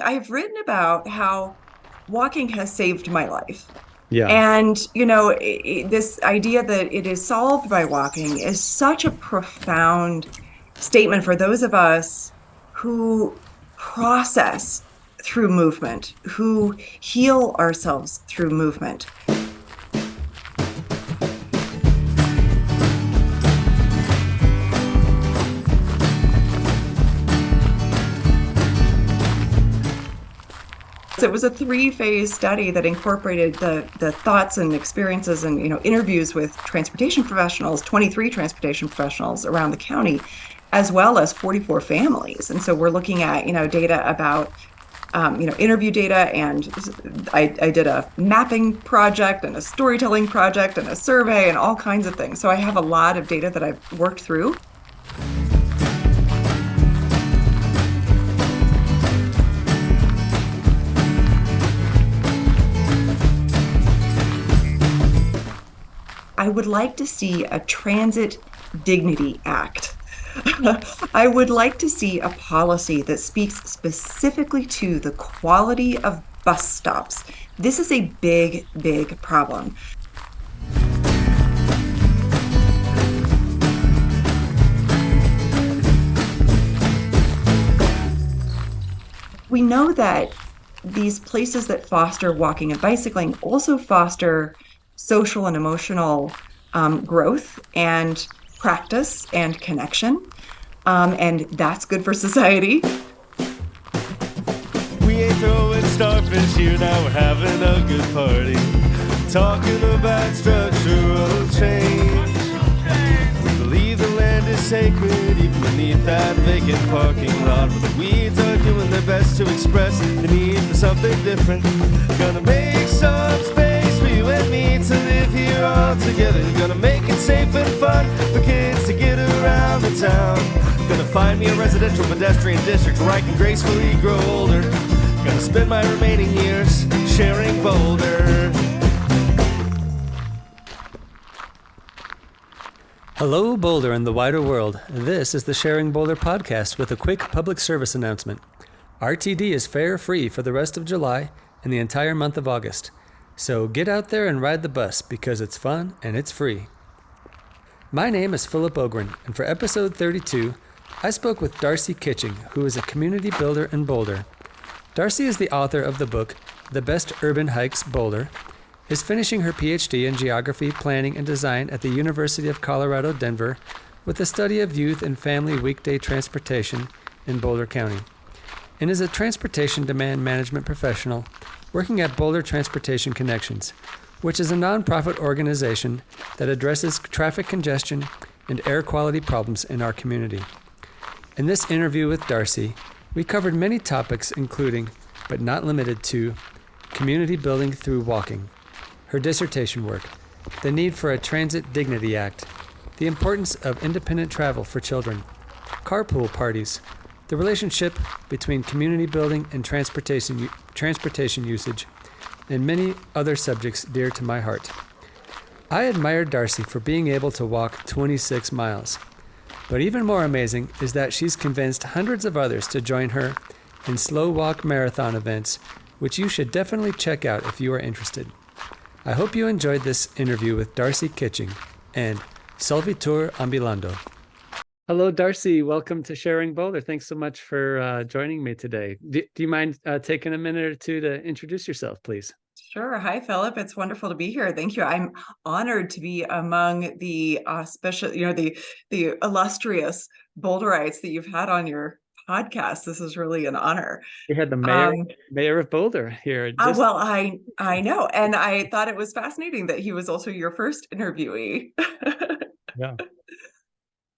I've written about how walking has saved my life. Yeah. And, this idea that it is solved by walking is such a profound statement for those of us who process through movement, who heal ourselves through movement. It was a three-phase study that incorporated the thoughts and experiences and interviews with transportation professionals, 23 transportation professionals around the county, as well as 44 families. And so we're looking at data about interview data, and I did a mapping project and a storytelling project and a survey and all kinds of things. So I have a lot of data that I've worked through. I would like to see a Transit Dignity Act. I would like to see a policy that speaks specifically to the quality of bus stops. This is a big, big problem. We know that these places that foster walking and bicycling also foster social and emotional growth and practice and connection. And that's good for society. We ain't throwing starfish here, now we're having a good party. Talking about structural change. Believe the land is sacred, even beneath that vacant parking lot. But the weeds are doing their best to express the need for something different. Gonna make some space for you and me to live here all together. Gonna make it safe and fun for kids to get around the town. Gonna find me a residential pedestrian district where I can gracefully grow older. Gonna spend my remaining years sharing Boulder. Hello, Boulder and the wider world. This is the Sharing Boulder podcast with a quick public service announcement. RTD is fare free for the rest of July and the entire month of August. So get out there and ride the bus because it's fun and it's free. My name is Philip Ogren, and for episode 32, I spoke with Darcy Kitching, who is a community builder in Boulder. Darcy is the author of the book, The Best Urban Hikes Boulder, is finishing her Ph.D. in Geography, Planning, and Design at the University of Colorado, Denver, with the study of youth and family weekday transportation in Boulder County, and is a transportation demand management professional working at Boulder Transportation Connections, which is a nonprofit organization that addresses traffic congestion and air quality problems in our community. In this interview with Darcy, we covered many topics including, but not limited to, community building through walking, her dissertation work, the need for a Transit Dignity Act, the importance of independent travel for children, carpool parties, the relationship between community building and transportation usage, and many other subjects dear to my heart. I admire Darcy for being able to walk 26 miles. But even more amazing is that she's convinced hundreds of others to join her in slow walk marathon events, which you should definitely check out if you are interested. I hope you enjoyed this interview with Darcy Kitching and Solvitur Ambulando. Hello, Darcy. Welcome to Sharing Boulder. Thanks so much for joining me today. Do you mind taking a minute or two to introduce yourself, please? Sure. Hi, Philip. It's wonderful to be here. Thank you. I'm honored to be among the auspicious, the illustrious Boulderites that you've had on your podcast. This is really an honor. We had the Um, mayor of Boulder here. well, I know, and I thought it was fascinating that he was also your first interviewee. Yeah.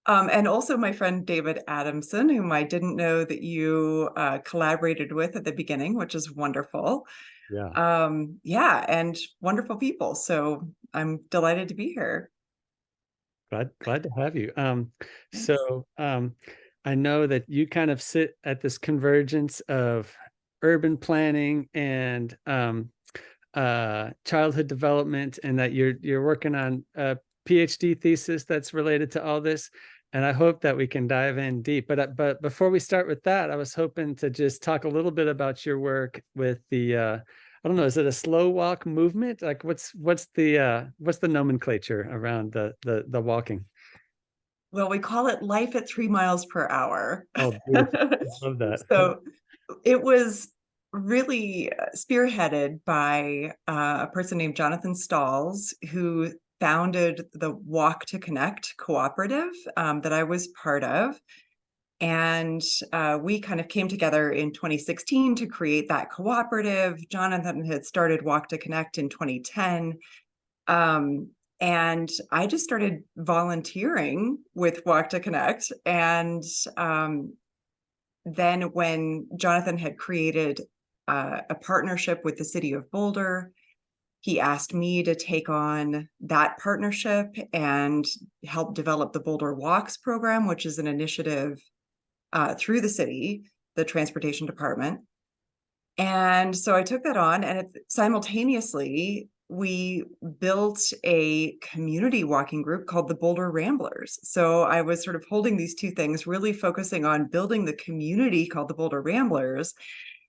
And also my friend David Adamson, whom I didn't know that you collaborated with at the beginning, which is wonderful. Yeah. Yeah, and wonderful people. So I'm delighted to be here. Glad to have you. Thanks. I know that you kind of sit at this convergence of urban planning and childhood development, and that you're working on a PhD thesis that's related to all this. and I hope that we can dive in deep. But before we start with that, I was hoping to just talk a little bit about your work with the I don't know, is it a slow walk movement? Like what's the nomenclature around the walking? Well, we call it life at 3 miles per hour. Oh, beautiful. I love that. So it was really spearheaded by a person named Jonathan Stalls, who founded the Walk to Connect cooperative that I was part of. And we kind of came together in 2016 to create that cooperative. Jonathan had started Walk to Connect in 2010. Um, and I just started volunteering with Walk to Connect. And then when Jonathan had created a partnership with the city of Boulder, he asked me to take on that partnership and help develop the Boulder Walks program, which is an initiative through the city, the transportation department. And so I took that on, and simultaneously, we built a community walking group called the Boulder Ramblers. So I was sort of holding these two things, really focusing on building the community called the Boulder Ramblers,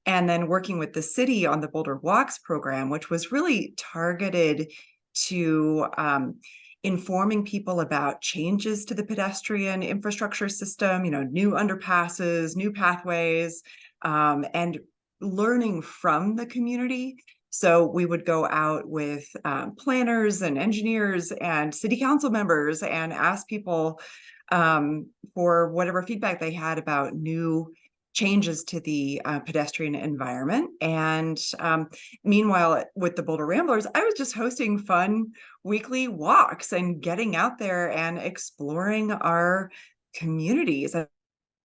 and then working with the city on the Boulder Walks program, which was really targeted to informing people about changes to the pedestrian infrastructure system, new underpasses, new pathways, and learning from the community. So we would go out with planners and engineers and city council members and ask people for whatever feedback they had about new changes to the pedestrian environment. And meanwhile, with the Boulder Ramblers, I was just hosting fun weekly walks and getting out there and exploring our communities and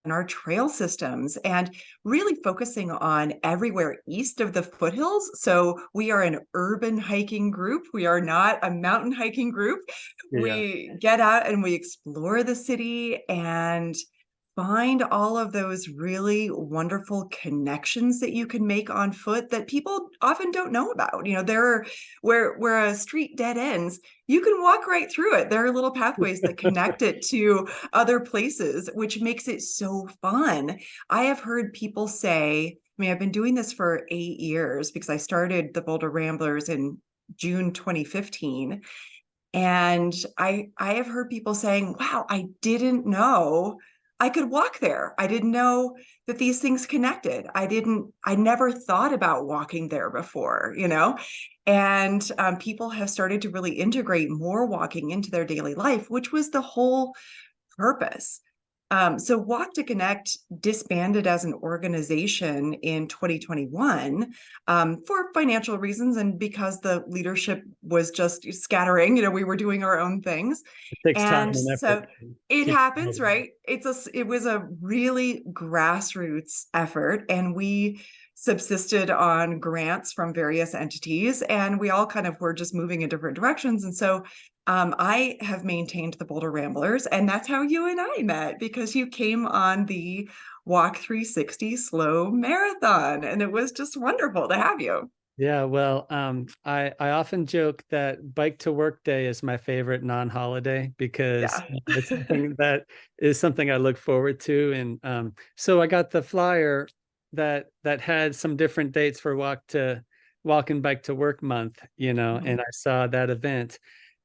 our trail systems, and really focusing on everywhere east of the foothills. So we are an urban hiking group. We are not a mountain hiking group. Yeah. We get out and we explore the city and find all of those really wonderful connections that you can make on foot that people often don't know about. There are where a street dead ends, you can walk right through it. There are little pathways that connect it to other places, which makes it so fun. I have heard people say, I've been doing this for 8 years because I started the Boulder Ramblers in June 2015. And I have heard people saying, wow, I didn't know I could walk there. I didn't know that these things connected. I never thought about walking there before, And people have started to really integrate more walking into their daily life, which was the whole purpose. So Walk to Connect disbanded as an organization in 2021 for financial reasons and because the leadership was just scattering. We were doing our own things. It takes time And and so effort. it Keep happens, right? It was a really grassroots effort, and we subsisted on grants from various entities, and we all kind of were just moving in different directions. And so I have maintained the Boulder Ramblers, and that's how you and I met, because you came on the Walk 360 slow marathon, and it was just wonderful to have you. Yeah, well, I often joke that bike to work day is my favorite non-holiday because Yeah. it's something I look forward to. And so I got the flyer that had some different dates for walk and bike to work month, and I saw that event.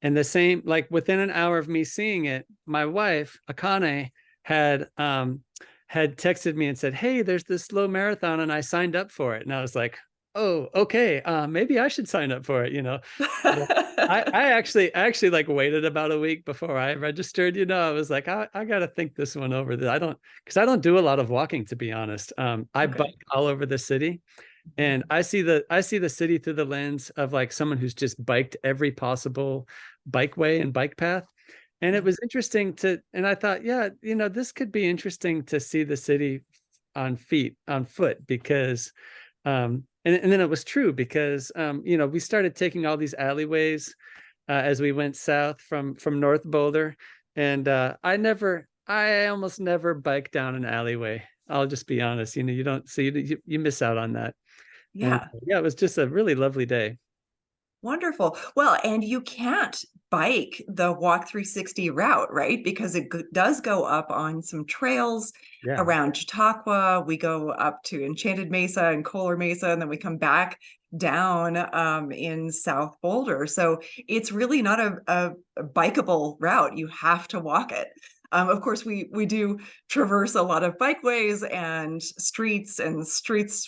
And the same, like within an hour of me seeing it, my wife, Akane, had had texted me and said, "Hey, there's this slow marathon," and I signed up for it. And I was like, oh, okay. Maybe I should sign up for it. I actually like waited about a week before I registered. I was like, I got to think this one over. Because I don't do a lot of walking, to be honest. I Okay. bike all over the city, and I see the city through the lens of like someone who's just biked every possible bikeway and bike path. And it was interesting and I thought, yeah, this could be interesting to see the city on foot, because and then it was true because we started taking all these alleyways as we went south from North Boulder, and I almost never bike down an alleyway. I'll just be honest. You don't see, you miss out on that. And Yeah. yeah, it was just a really lovely day. Wonderful. Well, and you can't bike the Walk 360 route, right? Because it does go up on some trails Yeah. around Chautauqua. We go up to Enchanted Mesa and Kohler Mesa, and then we come back down in South Boulder. So it's really not a bikeable route. You have to walk it. Of course, we do traverse a lot of bikeways and streets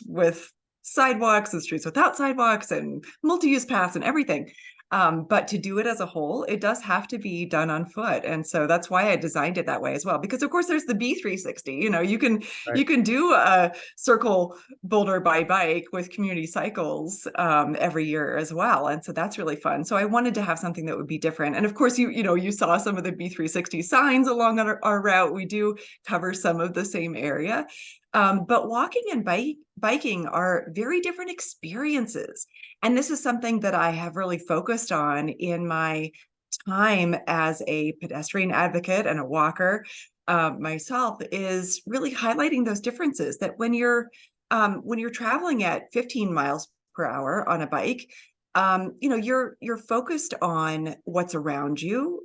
with sidewalks and streets without sidewalks and multi-use paths and everything. But to do it as a whole, it does have to be done on foot. And so that's why I designed it that way as well. Because of course there's the B360. Right. You can do a circle Boulder by bike with community cycles every year as well. And so that's really fun. So I wanted to have something that would be different. And of course, you saw some of the B360 signs along our route. We do cover some of the same area. But walking and biking are very different experiences. And this is something that I have really focused on in my time as a pedestrian advocate and a walker myself, is really highlighting those differences that when you're traveling at 15 miles per hour on a bike, you're focused on what's around you,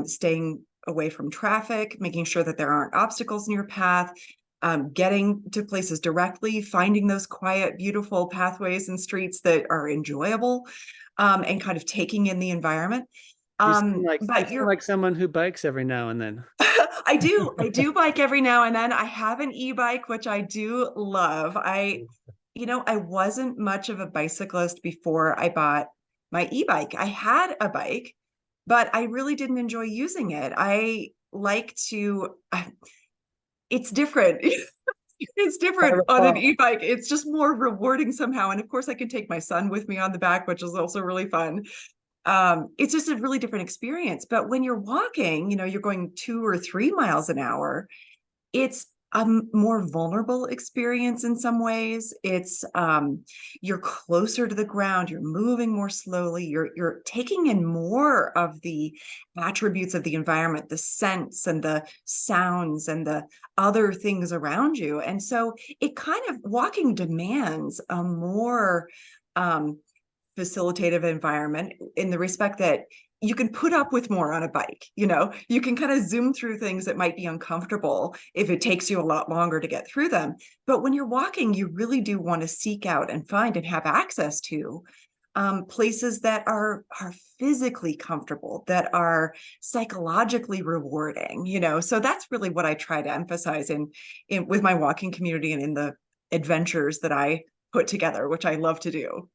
staying away from traffic, making sure that there aren't obstacles in your path, getting to places directly, finding those quiet, beautiful pathways and streets that are enjoyable, and kind of taking in the environment. You But sound like someone who bikes every now and then. I do bike every now and then. I have an e-bike, which I do love. I wasn't much of a bicyclist before I bought my e-bike. I had a bike, but I really didn't enjoy using it. I like to, it's different. It's I different on an recall. e-bike. It's just more rewarding somehow. And of course, I can take my son with me on the back, which is also really fun. It's just a really different experience. But when you're walking, you're going 2 or 3 miles an hour, it's a more vulnerable experience in some ways. You're closer to the ground, you're moving more slowly, you're taking in more of the attributes of the environment, the scents and the sounds and the other things around you. And so it kind of walking demands a more facilitative environment in the respect that you can put up with more on a bike. You can kind of zoom through things that might be uncomfortable if it takes you a lot longer to get through them. But when you're walking, you really do want to seek out and find and have access to places that are physically comfortable, that are psychologically rewarding. So that's really what I try to emphasize in with my walking community and in the adventures that I put together, which I love to do.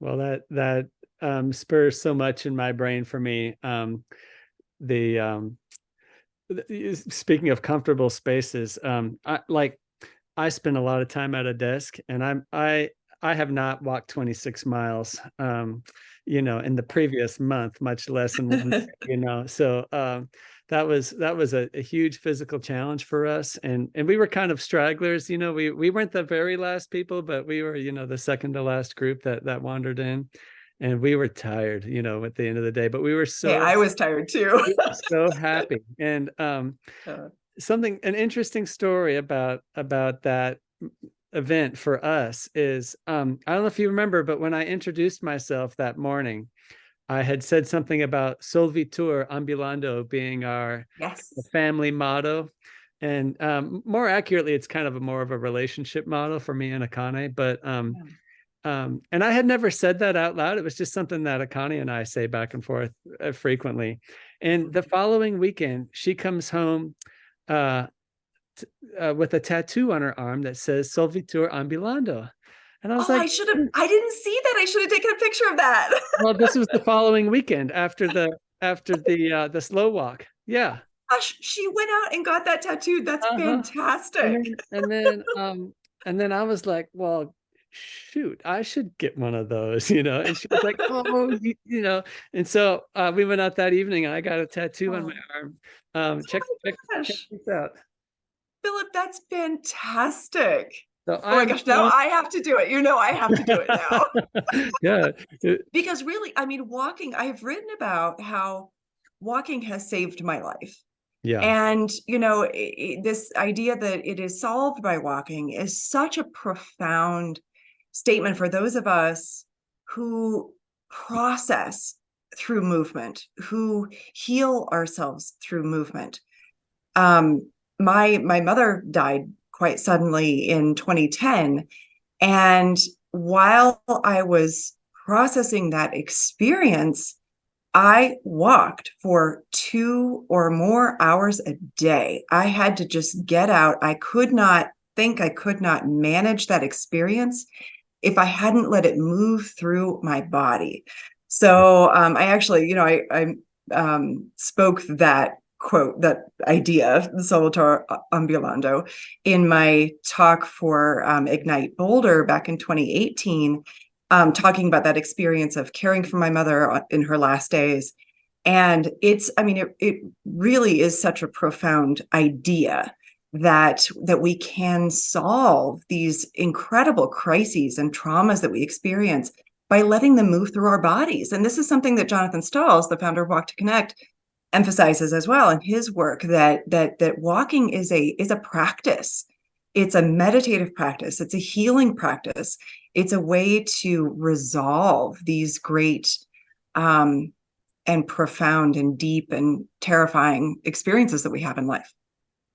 Well, that spurs so much in my brain for me. The Speaking of comfortable spaces, I spend a lot of time at a desk, and I have not walked 26 miles, in the previous month, much less in one day, So that was a huge physical challenge for us, and we were kind of stragglers. We weren't the very last people, but we were, the second to last group that wandered in, and we were tired, at the end of the day, but we were Hey, so I was tired too. so happy. And Uh, an interesting story about that event for us is, I don't know if you remember, but when I introduced myself that morning, I had said something about Solvitur ambulando being our yes. family motto. And more accurately, it's kind of more of a relationship model for me and Akane. But and I had never said that out loud. It was just something that Akane and I say back and forth frequently. And the following weekend, she comes home with a tattoo on her arm that says Solvitur ambulando. And I was Oh, like, I didn't see that. I should have taken a picture of that. well, this was the following weekend after the slow walk. Yeah. Gosh, she went out and got that tattooed. That's Uh-huh. And fantastic. then and then I was like, well, shoot, I should get one of those, And she was like, oh, And so we went out that evening, and I got a tattoo on my Oh, arm. oh Check gosh. this out. Philip, that's fantastic. So Oh my I'm gosh, now I have to do it. I have to do it now. yeah. Because really, I mean, I've written about how walking has saved my life. Yeah. And, this idea that it is solved by walking is such a profound statement for those of us who process through movement, who heal ourselves through movement. My mother died quite suddenly in 2010, and while I was processing that experience, I walked for 2 or more hours a day. I had to just get out. I could not think, I could not manage that experience if I hadn't let it move through my body. So I actually, spoke that quote, that idea, Solitaire Ambulando, in my talk for Ignite Boulder back in 2018, talking about that experience of caring for my mother in her last days. And it really is such a profound idea that we can solve these incredible crises and traumas that we experience by letting them move through our bodies. And this is something that Jonathan Stalls, the founder of Walk to Connect, emphasizes as well in his work, that walking is a practice. It's a meditative practice. It's a healing practice. It's a way to resolve these great and profound and deep and terrifying experiences that we have in life.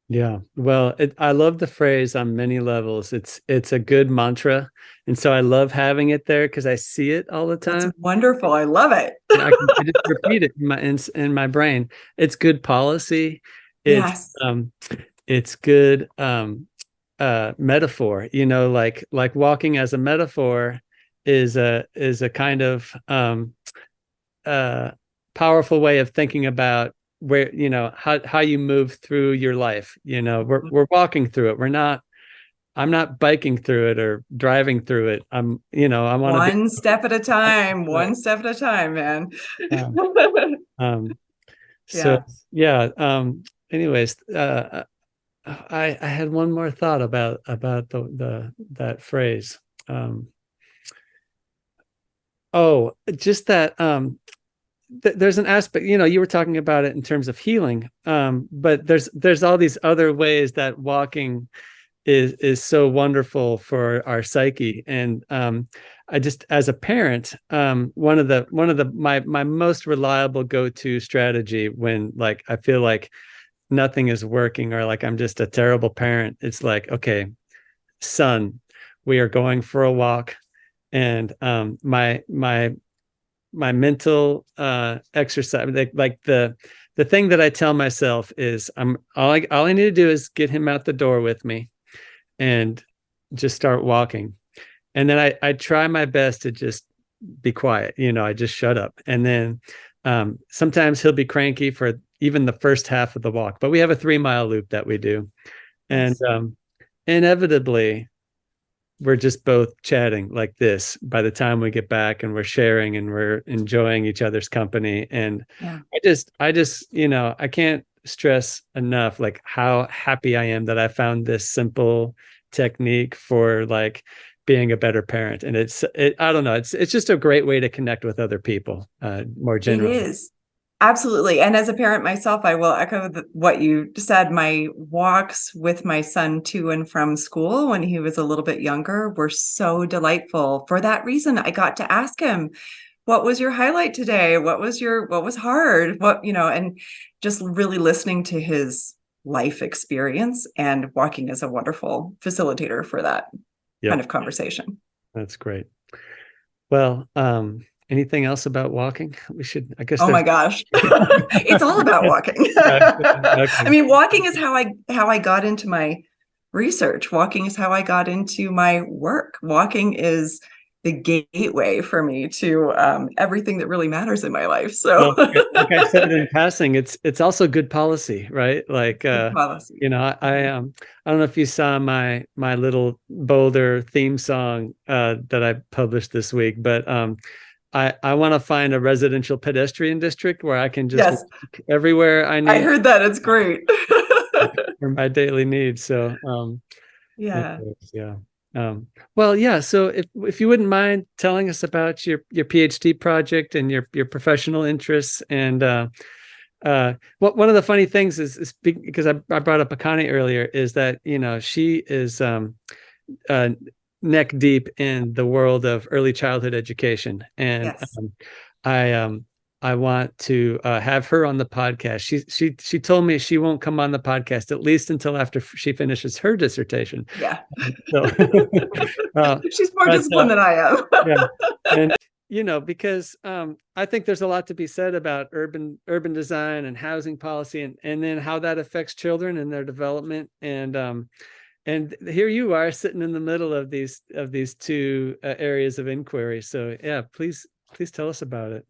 Yeah. Well, I love the phrase on many levels. It's a good mantra. And so I love having it there because I see it all the That's time. wonderful. I love it. I just repeat it in my brain. It's good policy. It's Yes. it's good metaphor. Like walking as a metaphor is a kind of powerful way of thinking about where, how you move through your life. We're walking through it. I'm not biking through it or driving through it. I want to be One step at a time, one step at a time, man. um so Yes. yeah. Anyways, I had one more thought about the that phrase. Just that there's an aspect, you were talking about it in terms of healing, but there's all these other ways that walking is so wonderful for our psyche. And I just, as a parent, one of my most reliable go-to strategy when, like, I feel like nothing is working or like I'm just a terrible parent, it's like, okay, son, we are going for a walk. And my mental exercise, like the thing that I tell myself is, all I need to do is get him out the door with me and just start walking. And then I try my best to just be quiet. I just shut up. And then sometimes he'll be cranky for even the first half of the walk, but we have a 3-mile loop that we do. And Yes. Inevitably, we're just both chatting like this by the time we get back, and we're sharing and we're enjoying each other's company. And Yeah. I just, I can't stress enough, like, how happy I am that I found this simple technique for, like, being a better parent. And I don't know, it's just a great way to connect with other people, more It generally. is. Absolutely. And as a parent myself, I will echo what you said. My walks with my son to and from school when he was a little bit younger were so delightful. For that reason, I got to ask him, what was your highlight today? What was hard? And just really listening to his life experience, and walking as a wonderful facilitator for that Yep. kind of conversation. That's great. Well, anything else about walking? I guess Oh my gosh. It's all about walking. I mean, walking is how I got into my research. Walking is how I got into my work. Walking is the gateway for me to everything that really matters in my life. So like I said in passing, it's also good policy, right? Like, good policy. I don't know if you saw my little Boulder theme song that I published this week, but I want to find a residential pedestrian district where I can just Yes, walk everywhere I I need heard that. It's great. for my daily needs. So, Yeah. anyways, yeah. Well, yeah. So if you wouldn't mind telling us about your PhD project and your professional interests, and one of the funny things is because I brought up Akane earlier, is that she is neck deep in the world of early childhood education, and Yes. I I want to have her on the podcast. She told me she won't come on the podcast at least until after she finishes her dissertation. Yeah. So, uh, She's more but disciplined than I am. yeah, and because I think there's a lot to be said about urban design and housing policy, and then how that affects children and their development. And here you are sitting in the middle of these two areas of inquiry. So yeah, please tell us about it.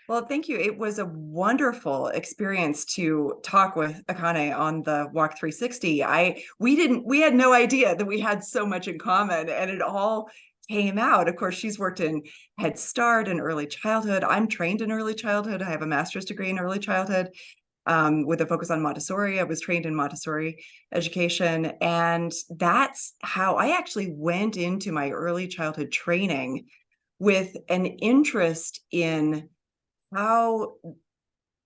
Well, thank you. It was a wonderful experience to talk with Akane on the Walk 360. We had no idea that we had so much in common, and it all came out. Of course, she's worked in Head Start and early childhood. I'm trained in early childhood. I have a master's degree in early childhood, with a focus on Montessori. I was trained in Montessori education, and that's how I actually went into my early childhood training, with an interest in how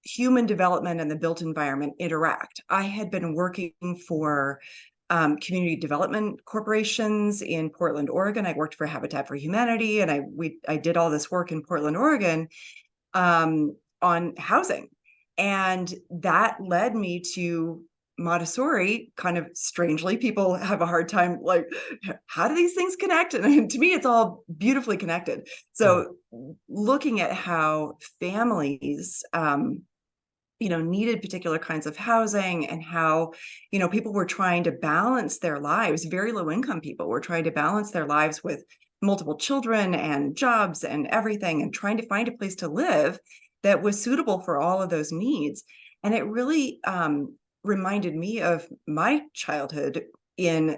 human development and the built environment interact. I had been working for community development corporations in Portland, Oregon. I worked for Habitat for Humanity, and I did all this work in Portland, Oregon, on housing, and that led me to Montessori. Kind of strangely, people have a hard time, like, how do these things connect? And to me, it's all beautifully connected. So looking at how families needed particular kinds of housing, and how people were trying to balance their lives. Very low income people were trying to balance their lives with multiple children and jobs and everything, and trying to find a place to live that was suitable for all of those needs. And it really reminded me of my childhood in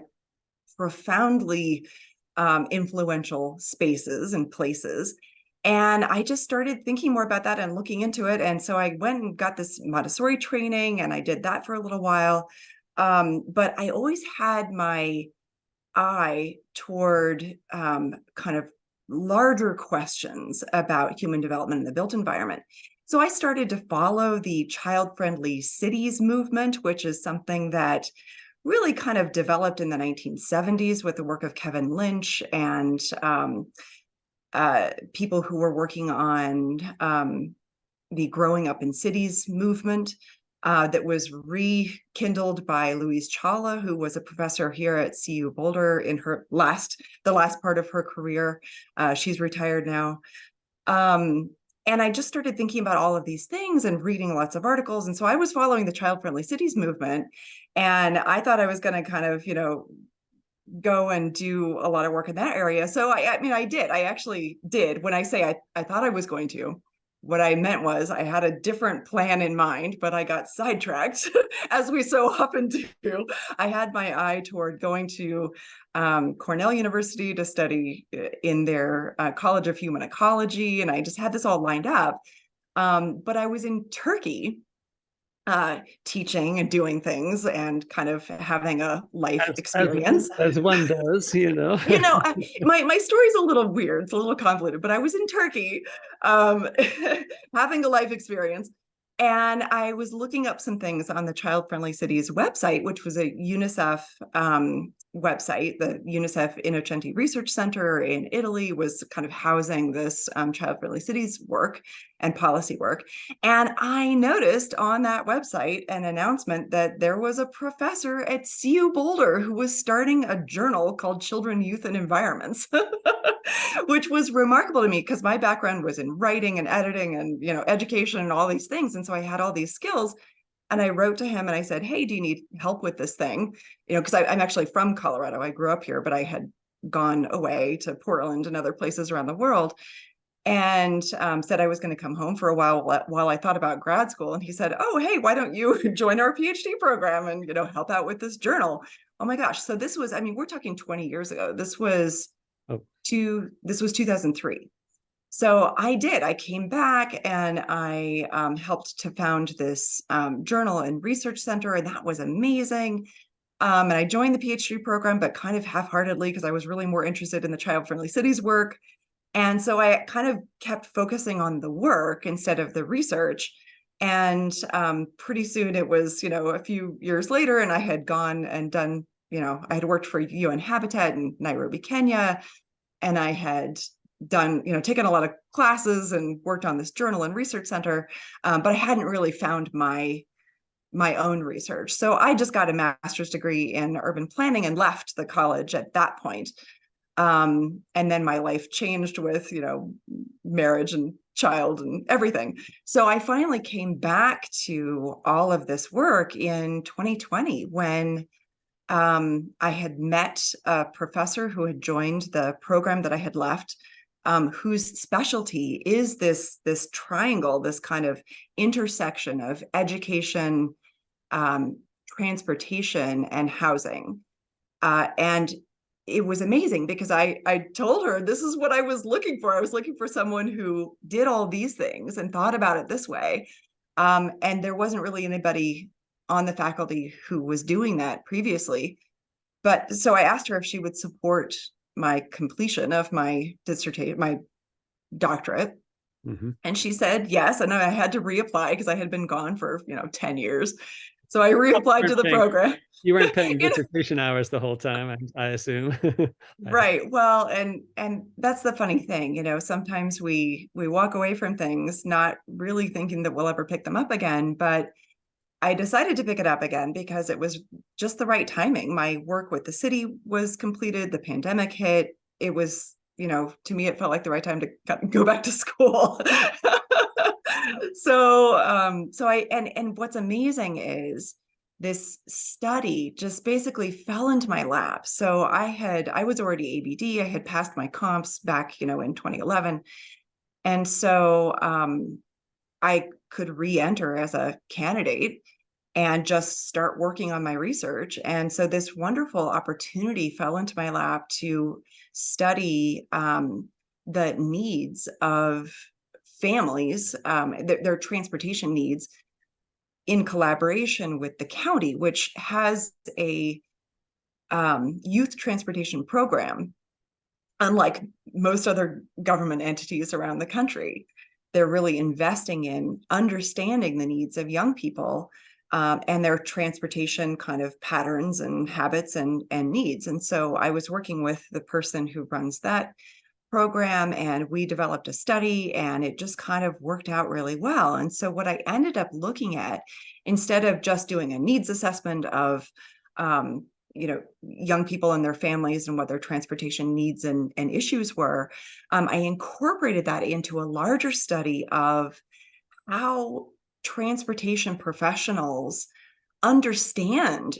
profoundly influential spaces and places. And I just started thinking more about that and looking into it. And so I went and got this Montessori training, and I did that for a little while. But I always had my eye toward kind of larger questions about human development in the built environment. So I started to follow the child-friendly cities movement, which is something that really kind of developed in the 1970s with the work of Kevin Lynch and people who were working on the Growing Up in Cities movement, that was rekindled by Louise Chawla, who was a professor here at CU Boulder in the last part of her career. She's retired now. And I just started thinking about all of these things and reading lots of articles. And so I was following the child-friendly cities movement, and I thought I was going to kind of, go and do a lot of work in that area. So I mean, I did. I actually did. When I say I thought I was going to, what I meant was I had a different plan in mind, but I got sidetracked, as we so often do. I had my eye toward going to Cornell University to study in their College of Human Ecology, and I just had this all lined up. But I was in Turkey, teaching and doing things and kind of having a life experience. As one does. My story's a little weird. It's a little convoluted, but I was in Turkey, having a life experience. And I was looking up some things on the Child Friendly Cities website, which was a UNICEF website. The UNICEF Innocenti Research Center in Italy was kind of housing this Child Friendly Cities work and policy work. And I noticed on that website an announcement that there was a professor at CU Boulder who was starting a journal called Children, Youth, and Environments, which was remarkable to me because my background was in writing and editing and education and all these things. And so I had all these skills. And I wrote to him and I said, hey, do you need help with this thing? Because I'm actually from Colorado. I grew up here, but I had gone away to Portland and other places around the world, and said I was going to come home for a while I thought about grad school. And he said, oh, hey, why don't you join our PhD program and, help out with this journal? Oh my gosh. So this was, we're talking 20 years ago. This was 2003. So I did. I came back and I helped to found this journal and research center, and that was amazing. And I joined the PhD program, but kind of half-heartedly because I was really more interested in the child-friendly cities work. And so I kind of kept focusing on the work instead of the research. And pretty soon it was, a few years later, and I had gone and done I had worked for UN Habitat in Nairobi, Kenya, and I had done, taken a lot of classes and worked on this journal and research center, but I hadn't really found my own research. So I just got a master's degree in urban planning and left the college at that point. And then my life changed with, marriage and child and everything. So I finally came back to all of this work in 2020 when I had met a professor who had joined the program that I had left, whose specialty is this triangle, this kind of intersection of education, transportation, and housing. And it was amazing because I told her this is what I was looking for. I was looking for someone who did all these things and thought about it this way. And there wasn't really anybody on the faculty who was doing that previously. But so I asked her if she would support my completion of my dissertation, my doctorate. Mm-hmm. And she said yes. And I had to reapply because I had been gone for, 10 years. So I reapplied to the program. You weren't paying dissertation hours the whole time, I assume. Right. Well, and that's the funny thing, sometimes we walk away from things not really thinking that we'll ever pick them up again, but I decided to pick it up again because it was just the right timing. My work with the city was completed, the pandemic hit. It was, to me, it felt like the right time to go back to school. And what's amazing is this study just basically fell into my lap. So I was already ABD. I had passed my comps back, in 2011. And so I could re-enter as a candidate and just start working on my research. And so this wonderful opportunity fell into my lap to study the needs of families, their transportation needs, in collaboration with the county, which has a youth transportation program, unlike most other government entities around the country. They're really investing in understanding the needs of young people and their transportation kind of patterns and habits and needs. And so I was working with the person who runs that program, and we developed a study, and it just kind of worked out really well. And so what I ended up looking at, instead of just doing a needs assessment of young people and their families and what their transportation needs and issues were, I incorporated that into a larger study of how transportation professionals understand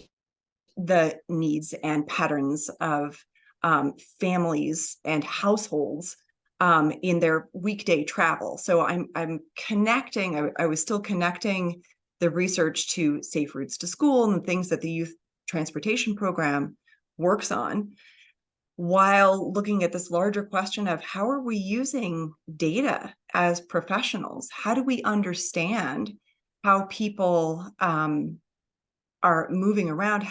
the needs and patterns of families and households in their weekday travel. So I'm connecting, I was still connecting the research to safe routes to school and the things that the youth transportation program works on, while looking at this larger question of how are we using data as professionals? How do we understand how people are moving around,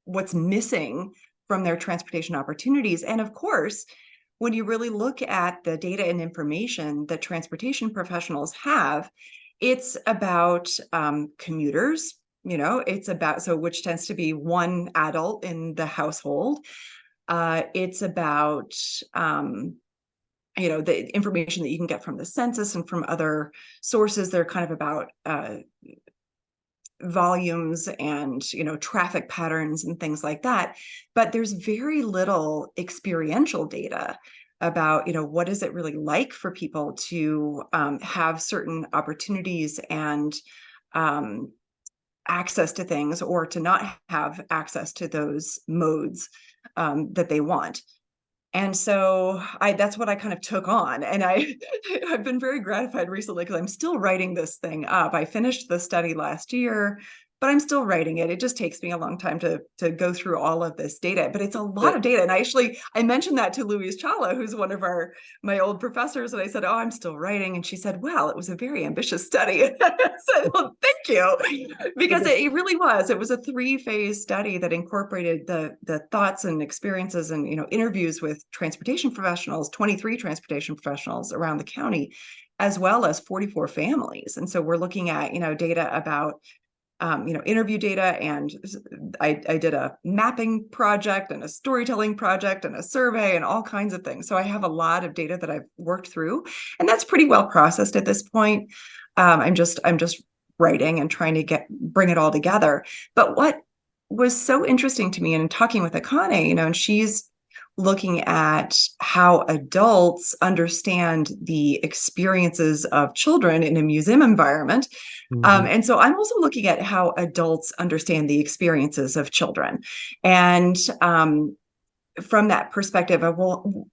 what's missing from their transportation opportunities? And of course, when you really look at the data and information that transportation professionals have, it's about commuters, it's about, which tends to be one adult in the household. It's about, the information that you can get from the census and from other sources. They're kind of about volumes and, traffic patterns and things like that. But there's very little experiential data about, what is it really like for people to have certain opportunities and access to things, or to not have access to those modes that they want. And so that's what I kind of took on. And I've been very gratified recently because I'm still writing this thing up. I finished the study last year, but I'm still writing it. It just takes me a long time to go through all of this data, but it's a lot of data. And I mentioned that to Louise Chawla, who's one of my old professors. And I said, oh, I'm still writing. And she said, well, it was a very ambitious study. I said, well, thank you. Because it really was. It was a 3-phase study that incorporated the thoughts and experiences and, interviews with transportation professionals, 23 transportation professionals around the county, as well as 44 families. And so we're looking at, data about interview data, and I did a mapping project and a storytelling project and a survey and all kinds of things. So I have a lot of data that I've worked through, and that's pretty well processed at this point. I'm just writing and trying to bring it all together. But what was so interesting to me in talking with Akane, and she's looking at how adults understand the experiences of children in a museum environment. Mm-hmm. And so I'm also looking at how adults understand the experiences of children. And from that perspective of, well,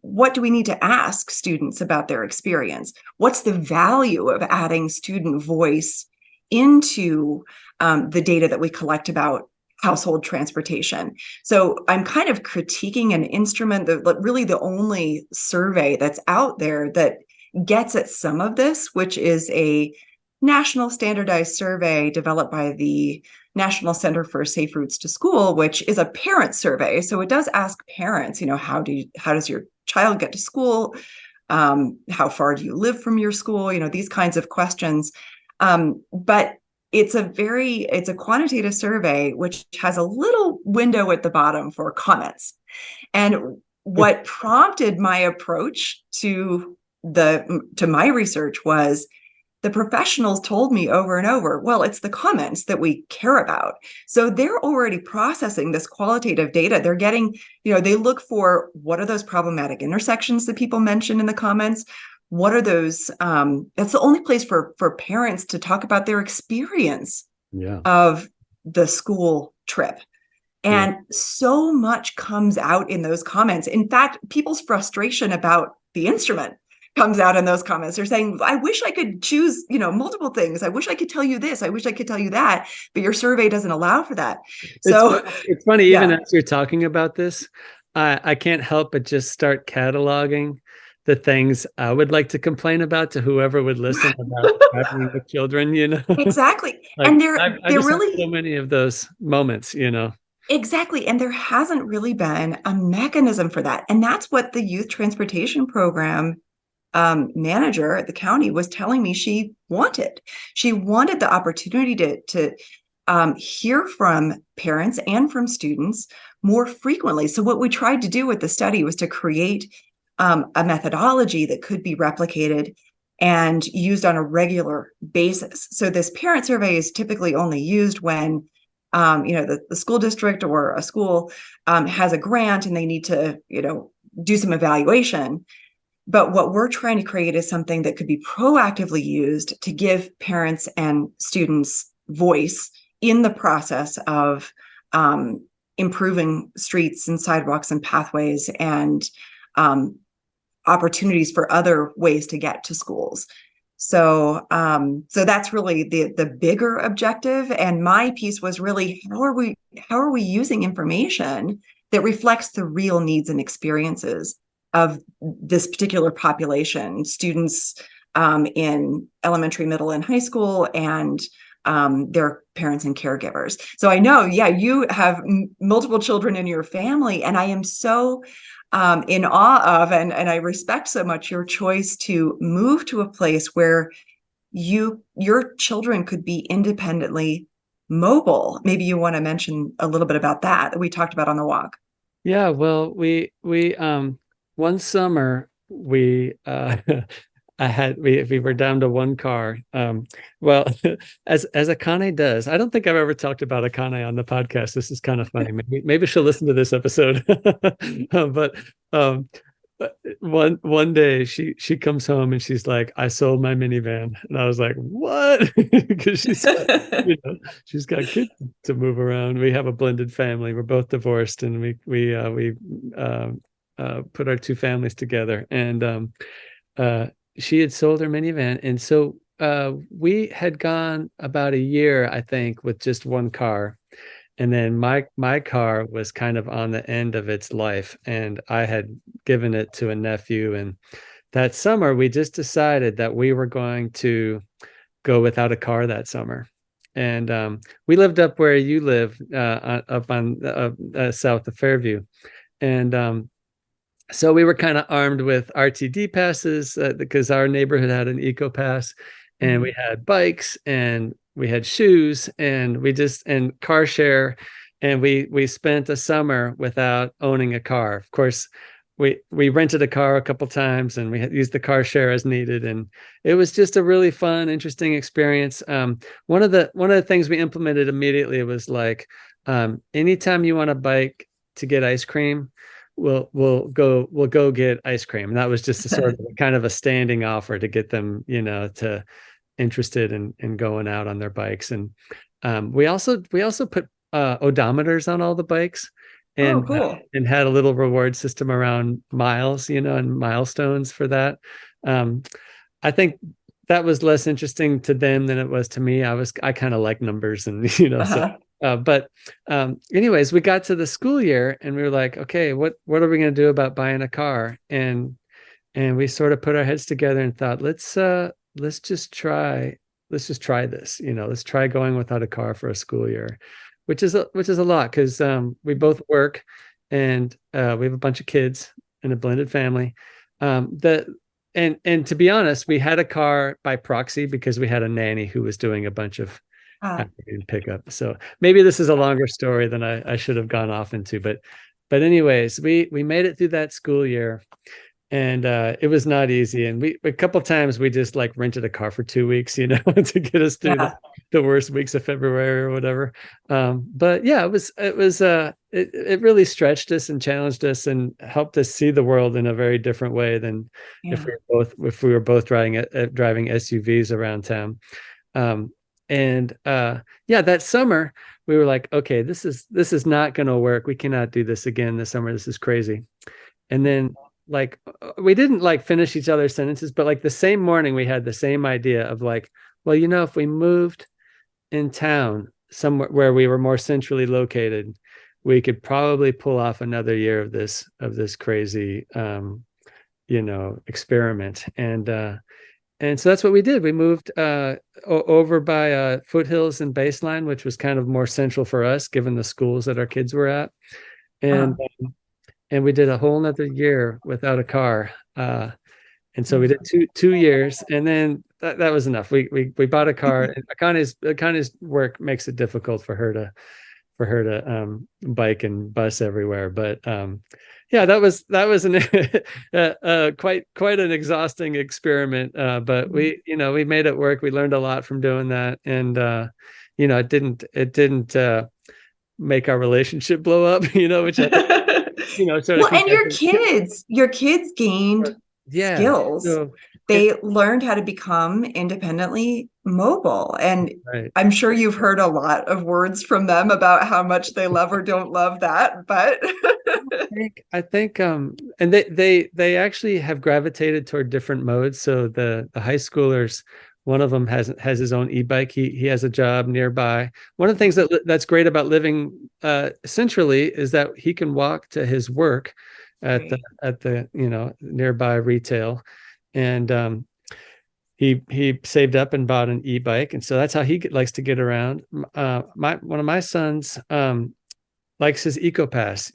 what do we need to ask students about their experience? What's the value of adding student voice into the data that we collect about household transportation? So I'm kind of critiquing an instrument that really the only survey that's out there that gets at some of this, which is a national standardized survey developed by the National Center for Safe Routes to School, which is a parent survey. So it does ask parents, how does your child get to school? How far do you live from your school? These kinds of questions. But it's a quantitative survey, which has a little window at the bottom for comments. And what prompted my approach to my research was the professionals told me over and over, well, it's the comments that we care about. So they're already processing this qualitative data. They're getting, they look for, what are those problematic intersections that people mention in the comments? What are those? That's the only place for parents to talk about their experience of the school trip. And so much comes out in those comments. In fact, people's frustration about the instrument comes out in those comments. They're saying, I wish I could choose, multiple things. I wish I could tell you this. I wish I could tell you that, but your survey doesn't allow for that. So it's funny, even as you're talking about this, I can't help but just start cataloging the things I would like to complain about to whoever would listen about traveling with children, Exactly. Like, And I just really have so many of those moments, Exactly. And there hasn't really been a mechanism for that. And that's what the youth transportation program manager at the county was telling me she wanted. She wanted the opportunity to hear from parents and from students more frequently. So what we tried to do with the study was to create a methodology that could be replicated and used on a regular basis. So this parent survey is typically only used when the school district or a school has a grant and they need to, do some evaluation. But what we're trying to create is something that could be proactively used to give parents and students voice in the process of improving streets and sidewalks and pathways and opportunities for other ways to get to schools. So that's really the bigger objective. And my piece was really, how are we using information that reflects the real needs and experiences of this particular population, students in elementary, middle, and high school, and their parents and caregivers. So I know, you have multiple children in your family, and I am so in awe of, and I respect so much your choice to move to a place where your children could be independently mobile. Maybe you want to mention a little bit about that we talked about on the walk. Yeah, well, we one summer we we were down to one car. Well, as Akane does, I don't think I've ever talked about Akane on the podcast. This is kind of funny. Maybe she'll listen to this episode. But one day she comes home and she's like, I sold my minivan. And I was like, what? Because she's got kids to move around. We have a blended family. We're both divorced, and we put our two families together. And she had sold her minivan. And so we had gone about a year, I think, with just one car. And then my car was kind of on the end of its life, and I had given it to a nephew. And that summer, we just decided that we were going to go without a car that summer. And we lived up where you live, up on south of Fairview. And so we were kind of armed with RTD passes because our neighborhood had an eco pass, and we had bikes, and had shoes, and and car share, and we spent a summer without owning a car. Of course, we rented a car a couple times, and we had used the car share as needed, and it was just a really fun, interesting experience. One of the things we implemented immediately was like, anytime you want to bike to get ice cream, we'll go get ice cream. And that was just a sort of kind of a standing offer to get them, to interested in going out on their bikes. And we also put odometers on all the bikes, Oh, and cool. and had a little reward system around miles, and milestones for that. Um, I think that was less interesting to them than it was to me. I kind of like numbers, and so. Uh-huh. But anyways, we got to the school year, and we were like, okay, what are we going to do about buying a car? And we sort of put our heads together and thought, let's just try this. Let's try going without a car for a school year, which is a lot, because we both work, and we have a bunch of kids and a blended family. The and to be honest, we had a car by proxy because we had a nanny who was doing a bunch of Uh, afternoon pickup. So maybe this is a longer story than I should have gone off into, but anyways, we made it through that school year, and it was not easy. And we a couple times we just like rented a car for 2 weeks, to get us through yeah. the worst weeks of February or whatever. But yeah, it really stretched us and challenged us and helped us see the world in a very different way than Yeah. if we were both driving SUVs around town. Um, and yeah, that summer we were like, okay, this is not going to work. We cannot do this again this summer. This is crazy. And then, like, we didn't like finish each other's sentences, but like the same morning we had the same idea of like, well, if we moved in town somewhere where we were more centrally located, we could probably pull off another year of this crazy experiment. And so that's what we did. We moved over by Foothills and Baseline, which was kind of more central for us, given the schools that our kids were at. Uh, And we did a whole nother year without a car. And so we did two years, and then that was enough. We bought a car. And Akane's work makes it difficult for her to bike and bus everywhere. But yeah, that was an quite an exhausting experiment. But we made it work. We learned a lot from doing that, and it didn't make our relationship blow up. Which sort of well, and compared your kids gained yeah. skills. So They learned how to become independently mobile. And right. I'm sure you've heard a lot of words from them about how much they love or don't love that, but I think and they actually have gravitated toward different modes. So the high schoolers, one of them has his own e-bike. He has a job nearby. One of the things that's great about living centrally is that he can walk to his work at the nearby retail. And he saved up and bought an e-bike, and so that's how he likes to get around. One of my sons likes his EcoPass.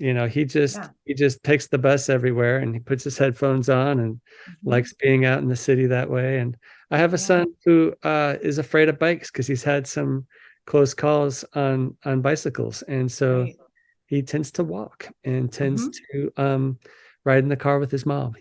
He just takes the bus everywhere, and he puts his headphones on and likes being out in the city that way. And I have a son who is afraid of bikes because he's had some close calls on bicycles, and so he tends to walk and tends to ride in the car with his mom.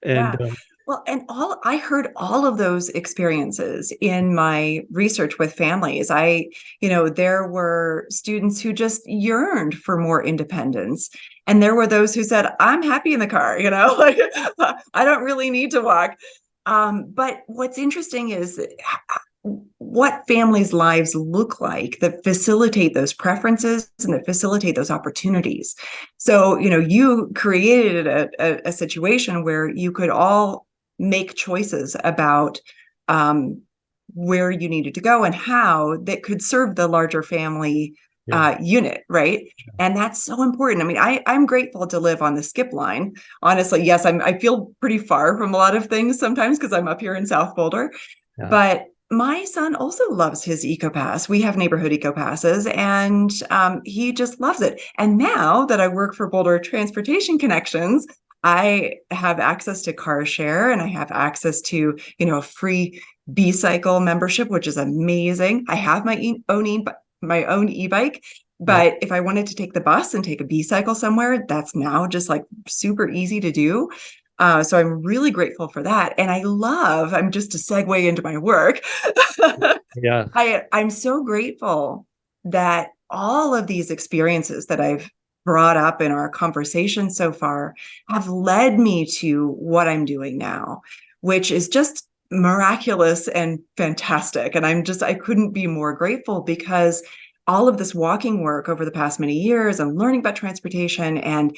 And Well, and I heard all of those experiences in my research with families. There were students who just yearned for more independence. And there were those who said, I'm happy in the car, like I don't really need to walk. But what's interesting is what families' lives look like that facilitate those preferences and that facilitate those opportunities. So, you created a situation where you could all make choices about where you needed to go and how that could serve the larger family unit, right? And that's so important. I mean, I'm grateful to live on the skip line. Honestly, yes, I feel pretty far from a lot of things sometimes because I'm up here in South Boulder. Yeah. But my son also loves his EcoPass. We have neighborhood EcoPasses, and he just loves it. And now that I work for Boulder Transportation Connections, I have access to car share, and I have access to, a free B-cycle membership, which is amazing. I have my own e-bike, Yeah. but if I wanted to take the bus and take a B-cycle somewhere, that's now just like super easy to do. So I'm really grateful for that. And I'm just to segue into my work. Yeah. I'm so grateful that all of these experiences that I've brought up in our conversation so far have led me to what I'm doing now, which is just miraculous and fantastic. And I couldn't be more grateful because all of this walking work over the past many years and learning about transportation and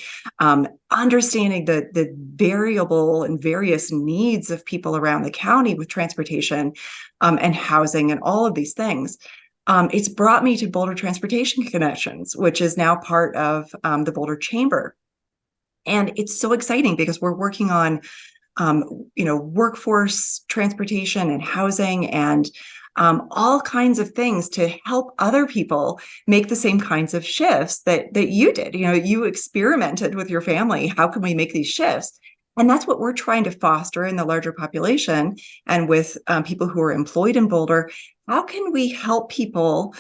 understanding the variable and various needs of people around the county with transportation and housing and all of these things. It's brought me to Boulder Transportation Connections, which is now part of the Boulder Chamber. And it's so exciting because we're working on workforce transportation and housing and all kinds of things to help other people make the same kinds of shifts that you did. You experimented with your family. How can we make these shifts? And that's what we're trying to foster in the larger population and with people who are employed in Boulder. How can we help people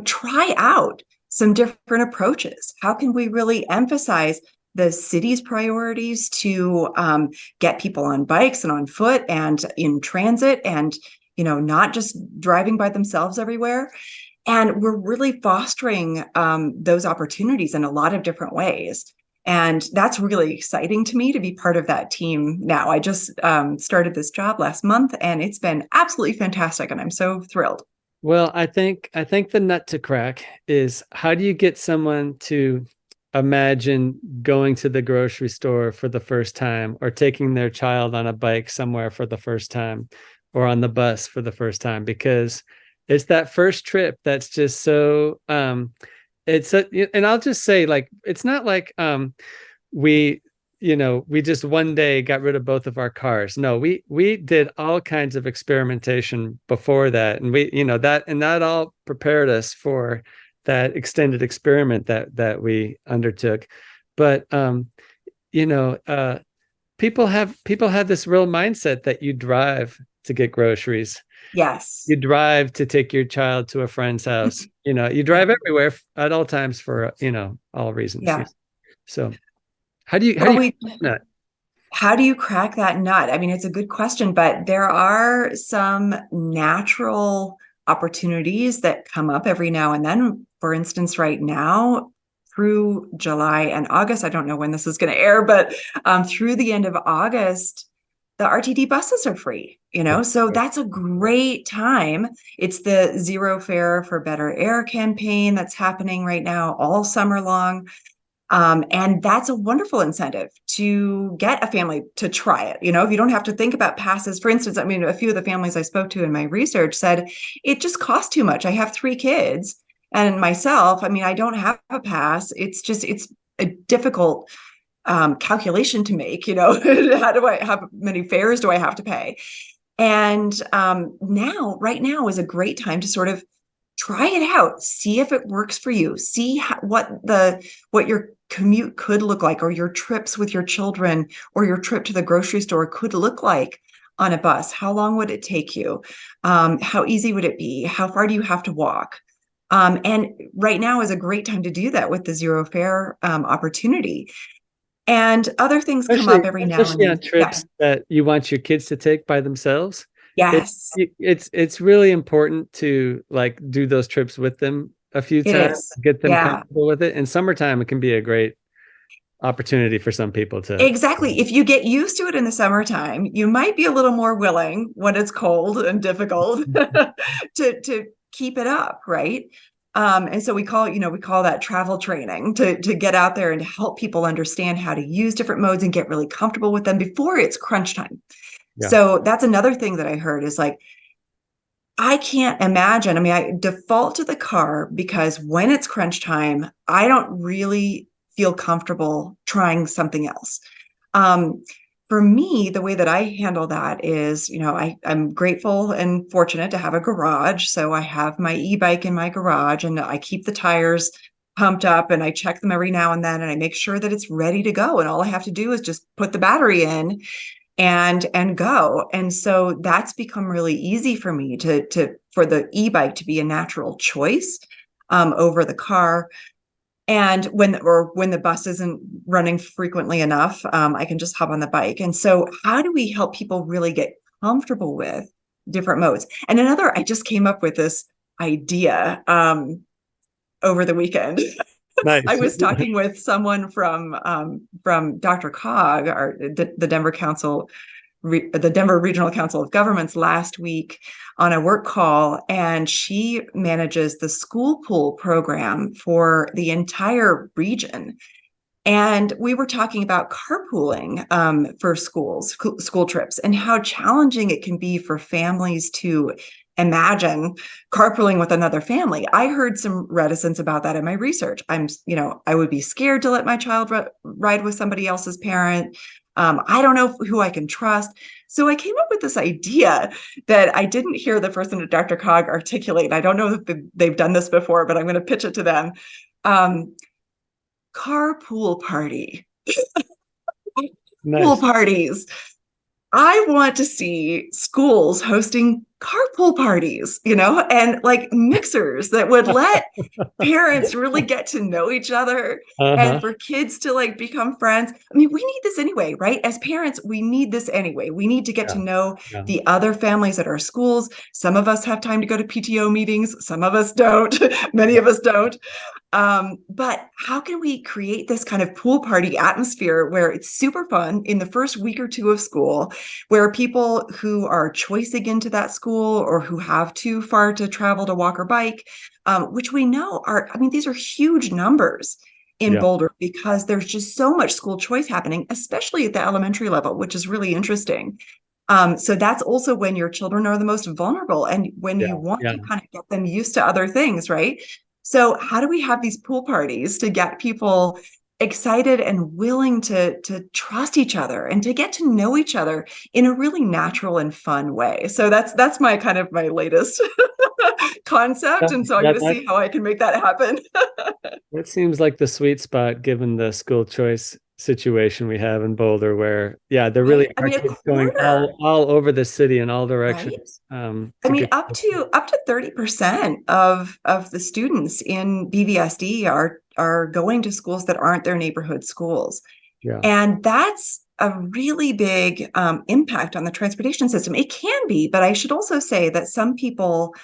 try out some different approaches? How can we really emphasize the city's priorities to get people on bikes and on foot and in transit and not just driving by themselves everywhere? And we're really fostering those opportunities in a lot of different ways. And that's really exciting to me to be part of that team now. I just started this job last month and it's been absolutely fantastic. And I'm so thrilled. Well, I think the nut to crack is, how do you get someone to imagine going to the grocery store for the first time, or taking their child on a bike somewhere for the first time, or on the bus for the first time? Because it's that first trip that's just so and I'll just say, like, it's not like we we just one day got rid of both of our cars. No, we did all kinds of experimentation before that, and that all prepared us for that extended experiment that we undertook. But people have this real mindset that you drive to get groceries. Yes. You drive to take your child to a friend's house. You drive Yeah. everywhere at all times for all reasons. Yeah. So how do Well, you that? how do you crack that nut? I mean, it's a good question, but there are some natural opportunities that come up every now and then. For instance, right now, through July and August, I don't know when this is going to air, but through the end of August, the RTD buses are free, so that's a great time. It's the Zero Fare for Better Air campaign that's happening right now all summer long. And that's a wonderful incentive to get a family to try it. If you don't have to think about passes, for instance, I mean, a few of the families I spoke to in my research said it just costs too much. I have 3 kids and myself. I mean, I don't have a pass. It's a difficult calculation to make. How many fares do I have to pay? And right now is a great time to sort of try it out, see if it works for you, see what your commute could look like, or your trips with your children, or your trip to the grocery store could look like on a bus. How long would it take you? How easy would it be? How far do you have to walk? And right now is a great time to do that with the Zero Fare opportunity. And other things come especially up every now and especially on then. Yeah. trips that you want your kids to take by themselves. it, Yes, it's really important to, like, do those trips with them a few it times, is. get them Yeah. comfortable with it. In summertime, it can be a great opportunity for some people to. Exactly. If you get used to it in the summertime, you might be a little more willing when it's cold and difficult to keep it up, right? And so we call that travel training to get out there and to help people understand how to use different modes and get really comfortable with them before it's crunch time. Yeah. So that's another thing that I heard is like, I can't imagine. I mean, I default to the car because when it's crunch time, I don't really feel comfortable trying something else. Um, for me, the way that I handle that is, I'm grateful and fortunate to have a garage. So I have my e-bike in my garage and I keep the tires pumped up and I check them every now and then and I make sure that it's ready to go. And all I have to do is just put the battery in and go. And so that's become really easy for me to for the e-bike to be a natural choice over the car. And when the bus isn't running frequently enough, I can just hop on the bike. And so how do we help people really get comfortable with different modes? And I just came up with this idea over the weekend. I Nice. was talking with someone from DRCOG, the Denver the Denver Regional Council of Governments last week on a work call, and she manages the school pool program for the entire region. And we were talking about carpooling for school trips, and how challenging it can be for families to imagine carpooling with another family. I heard some reticence about that in my research. I would be scared to let my child ride with somebody else's parent. I don't know who I can trust. So I came up with this idea that I didn't hear the person at DRCOG articulate. I don't know if they've done this before, but I'm going to pitch it to them. Carpool party. Pool Nice. parties. I want to see schools hosting carpool parties, and like mixers that would let parents really get to know each other, and Uh-huh. for kids to like become friends. I mean, we need this anyway, right? As parents, we need this anyway. We need to get to Yeah. know Yeah. the other families at our schools. Some of us have time to go to PTO meetings, some of us don't, many of us don't. But how can we create this kind of pool party atmosphere where it's super fun in the first week or two of school, where people who are choicing into that school or who have too far to travel to walk or bike, which we know these are huge numbers in Yeah. Boulder because there's just so much school choice happening, especially at the elementary level, which is really interesting. So that's also when your children are the most vulnerable and when you Yeah. want Yeah. to kind of get them used to other things, right? So how do we have these pool parties to get people excited and willing to trust each other and to get to know each other in a really natural and fun way? So that's my kind of my latest concept. That, And so I'm that, going to that see how I can make that happen. that seems like the sweet spot given the school choice situation we have in Boulder, where yeah, there really Right? I are mean, a kids going quarter, all over the city in all right? directions I to mean, get. up to 30% of the students in BVSD are going to schools that aren't their neighborhood schools. Yeah. And that's a really big impact on the transportation system. It can be, but I should also say that some people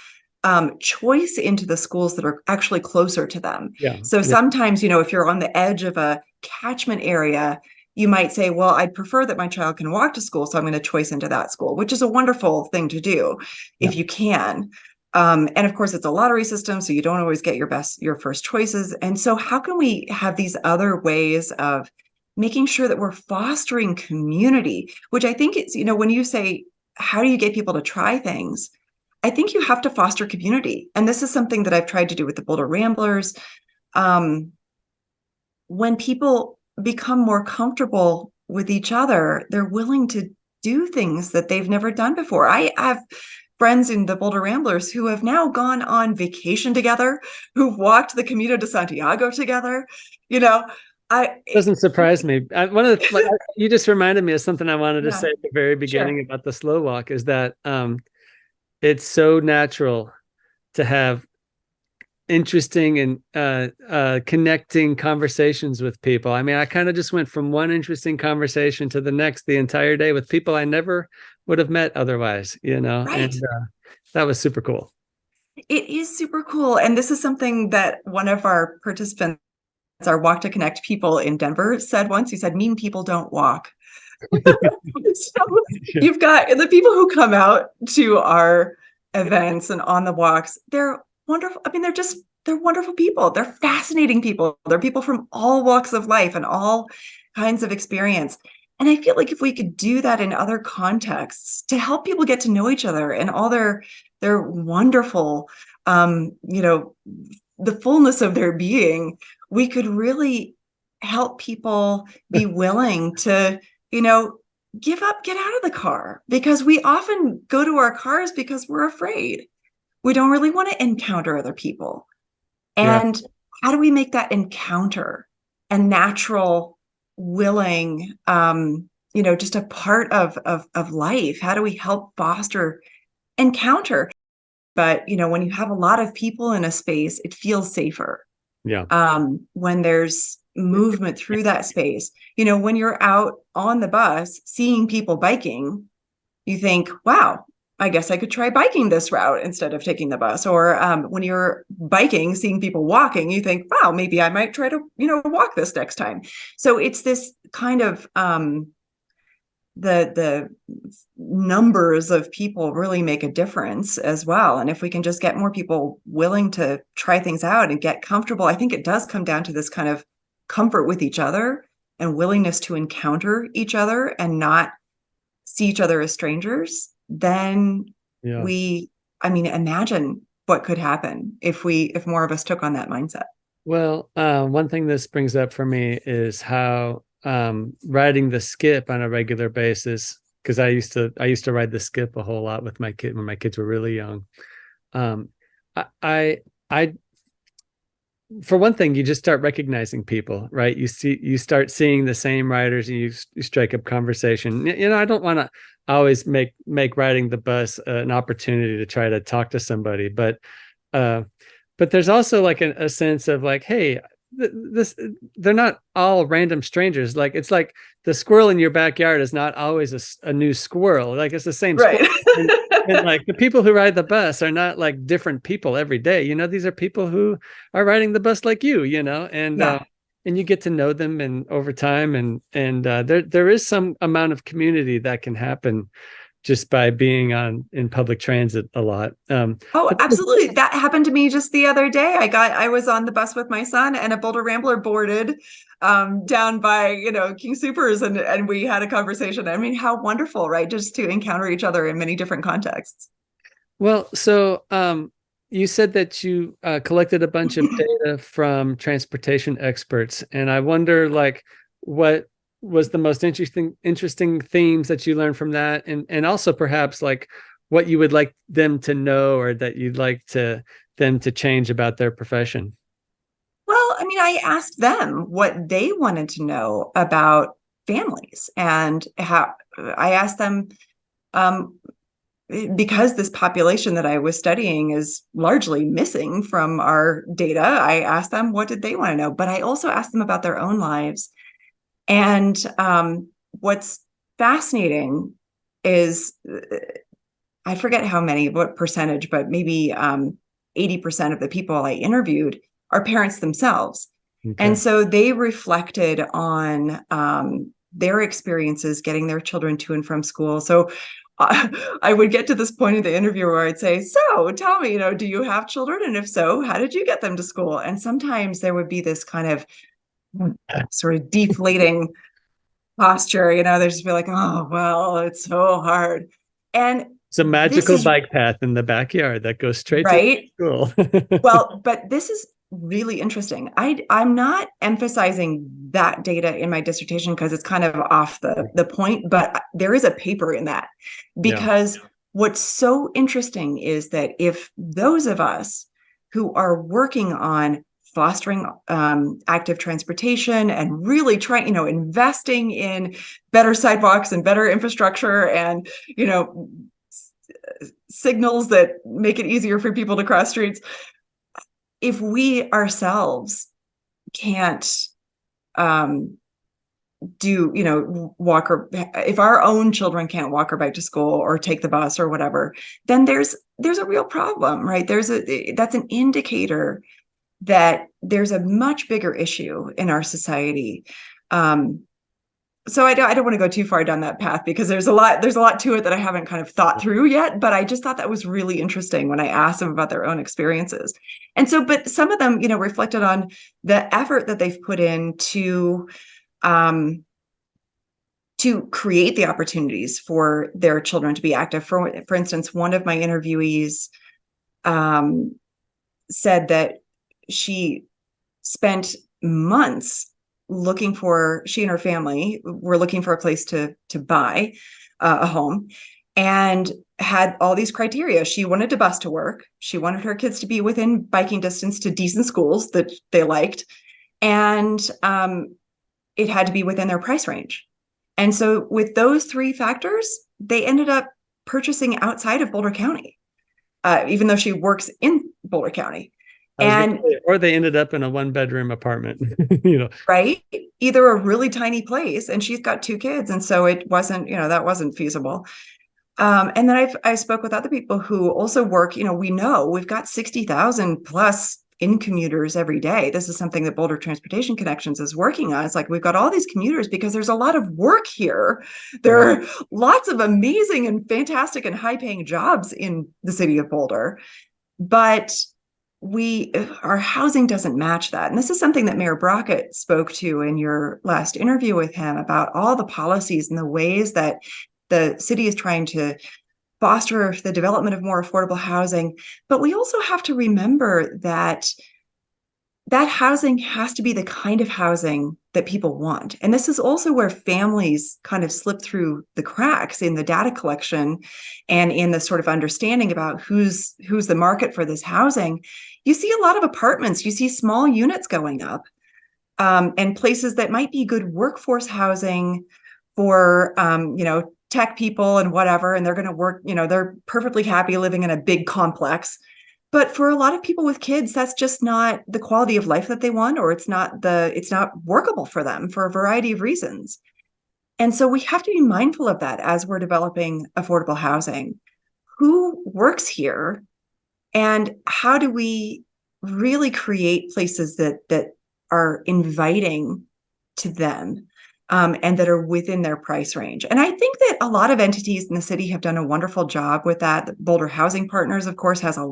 choice into the schools that are actually closer to them. Yeah. So Yeah. sometimes, if you're on the edge of a catchment area, you might say, well, I'd prefer that my child can walk to school, so I'm going to choice into that school, which is a wonderful thing to do Yeah. if you can. And of course, it's a lottery system, so you don't always get your first choices. And so how can we have these other ways of making sure that we're fostering community, which I think it's, when you say, how do you get people to try things? I think you have to foster community. And this is something that I've tried to do with the Boulder Ramblers. Um, when people become more comfortable with each other, they're willing to do things that they've never done before. I have friends in the Boulder Ramblers who have now gone on vacation together, who've walked the Camino de Santiago together. You know, I Doesn't surprise me. One of the you just reminded me of something I wanted to yeah, say at the very sure. beginning about the slow walk is that it's so natural to have interesting and connecting conversations with people. I mean, I kind of just went from one interesting conversation to the next the entire day with people I never would have met otherwise, Right. and that was super cool. It is super cool. And this is something that one of our participants, our Walk to Connect people in Denver, said once. He said, mean people don't walk. So Yeah. you've got the people who come out to our events and on the walks, they're wonderful. I mean, they're wonderful people. They're fascinating people. They're people from all walks of life and all kinds of experience. And I feel like if we could do that in other contexts to help people get to know each other and all their wonderful the fullness of their being, we could really help people be willing to, give up, get out of the car, because we often go to our cars because we're afraid. We don't really want to encounter other people. Yeah. And how do we make that encounter a natural, willing just a part of life? How do we help foster encounter? But, when you have a lot of people in a space, it feels safer. Yeah. When there's movement through that space, when you're out on the bus, seeing people biking, you think, wow, I guess I could try biking this route instead of taking the bus. Or when you're biking, seeing people walking, you think, wow, maybe I might try to, walk this next time. So it's this kind of the numbers of people really make a difference as well. And if we can just get more people willing to try things out and get comfortable, I think it does come down to this kind of comfort with each other and willingness to encounter each other and not see each other as strangers. Then imagine what could happen if more of us took on that mindset. Well, one thing this brings up for me is how riding the skip on a regular basis, because I used to ride the skip a whole lot with my kid when my kids were really young. I for one thing, you just start recognizing people, right? You start seeing the same riders, and you strike up conversation. I don't want to always make riding the bus an opportunity to try to talk to somebody, but there's also like a sense of like, hey, they're not all random strangers. Like, it's like the squirrel in your backyard is not always a new squirrel. Like, it's the same right. squirrel. And like the people who ride the bus are not like different people every day. These are people who are riding the bus like you, and you get to know them and over time, and there is some amount of community that can happen just by being in public transit a lot. Oh, absolutely. That happened to me just the other day. I was on the bus with my son, and a Boulder Rambler boarded down by, King Soopers, and we had a conversation. I mean, how wonderful, right? Just to encounter each other in many different contexts. Well, so you said that you collected a bunch of data from transportation experts, and I wonder, like, what was the most interesting themes that you learned from that, and also perhaps like what you would like them to know, or that you'd like them to change about their profession. Well, I mean, I asked them what they wanted to know about families, and how I asked them, because this population that I was studying is largely missing from our data, I asked them, what did they want to know? But I also asked them about their own lives. And what's fascinating is, I forget what percentage, but maybe 80% of the people I interviewed are parents themselves. Okay. And so they reflected on their experiences getting their children to and from school. So I would get to this point in the interview where I'd say, so tell me, do you have children? And if so, how did you get them to school? And sometimes there would be this kind of sort of deflating posture, they just be like, oh, well, it's so hard. And it's a magical bike path in the backyard that goes straight right to school. Well, but this is really interesting. I'm not emphasizing that data in my dissertation because it's kind of off the point, but there is a paper in that, because what's so interesting is that if those of us who are working on fostering active transportation and really trying, investing in better sidewalks and better infrastructure and, signals that make it easier for people to cross streets, if we ourselves can't if our own children can't walk or bike to school or take the bus or whatever, then there's a real problem, right? That's an indicator that there's a much bigger issue in our society. So I don't want to go too far down that path, because there's a lot to it that I haven't kind of thought through yet, but I just thought that was really interesting when I asked them about their own experiences. And so, but some of them, reflected on the effort that they've put in to create the opportunities for their children to be active. For instance, one of my interviewees said that she spent months she and her family were looking for a place to buy a home, and had all these criteria. She wanted to bus to work. She wanted her kids to be within biking distance to decent schools that they liked. And it had to be within their price range. And so with those three factors, they ended up purchasing outside of Boulder County, even though she works in Boulder County. I was gonna And say, or they ended up in a 1-bedroom apartment, you know. right, either a really tiny place, and she's got two kids, and so it wasn't, that wasn't feasible. And then I spoke with other people who also work, we know we've got 60,000 plus in commuters every day. This is something that Boulder Transportation Connections is working on. It's like we've got all these commuters because there's a lot of work here. There Right. are lots of amazing and fantastic and high paying jobs in the city of Boulder, but our housing doesn't match that. And this is something that Mayor Brockett spoke to in your last interview with him about all the policies and the ways that the city is trying to foster the development of more affordable housing. But we also have to remember that housing has to be the kind of housing that people want. And this is also where families kind of slip through the cracks in the data collection and in the sort of understanding about who's the market for this housing. You see a lot of apartments, you see small units going up, and places that might be good workforce housing for tech people and whatever, and they're going to work, they're perfectly happy living in a big complex. But for a lot of people with kids, that's just not the quality of life that they want, or it's not workable for them for a variety of reasons. And so we have to be mindful of that as we're developing affordable housing. Who works here, and how do we really create places that are inviting to them, and that are within their price range? And I think that a lot of entities in the city have done a wonderful job with that. The Boulder Housing Partners, of course, has a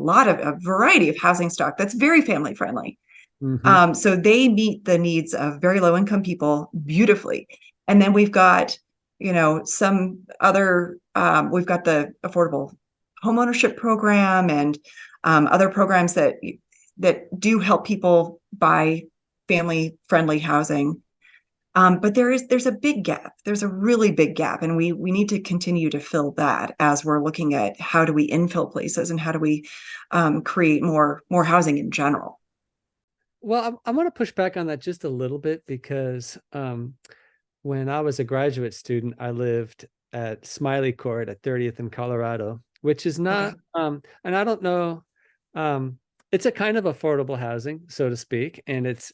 variety of housing stock that's very family friendly. Mm-hmm. So they meet the needs of very low income people beautifully. And then we've got, some other, we've got the affordable homeownership program and other programs that do help people buy family friendly housing. But there's a big gap. There's a really big gap, and we need to continue to fill that as we're looking at how do we infill places and how do we create more housing in general. Well, I want to push back on that just a little bit because when I was a graduate student, I lived at Smiley Court at 30th in Colorado, which is not, Okay. and I don't know, it's a kind of affordable housing, so to speak, and it's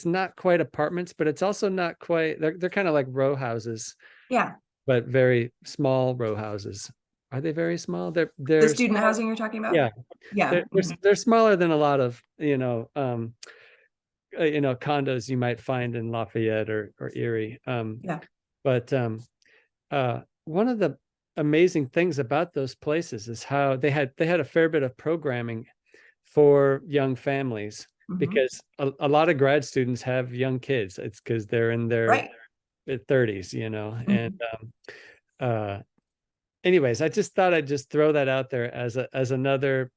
not quite apartments, but it's also not quite. They're kind of like row houses, Yeah. but very small row houses. Are they very small? The They're student small. housing you're talking about? Yeah, Yeah. Mhm. they're smaller than a lot of condos you might find in Lafayette or Erie. Yeah. But one of the amazing things about those places is how they had a fair bit of programming for young families, Mhm. because a lot of grad students have young kids. It's because they're in their Right. 30s, and Mhm. anyways, I just thought I'd just throw that out there as another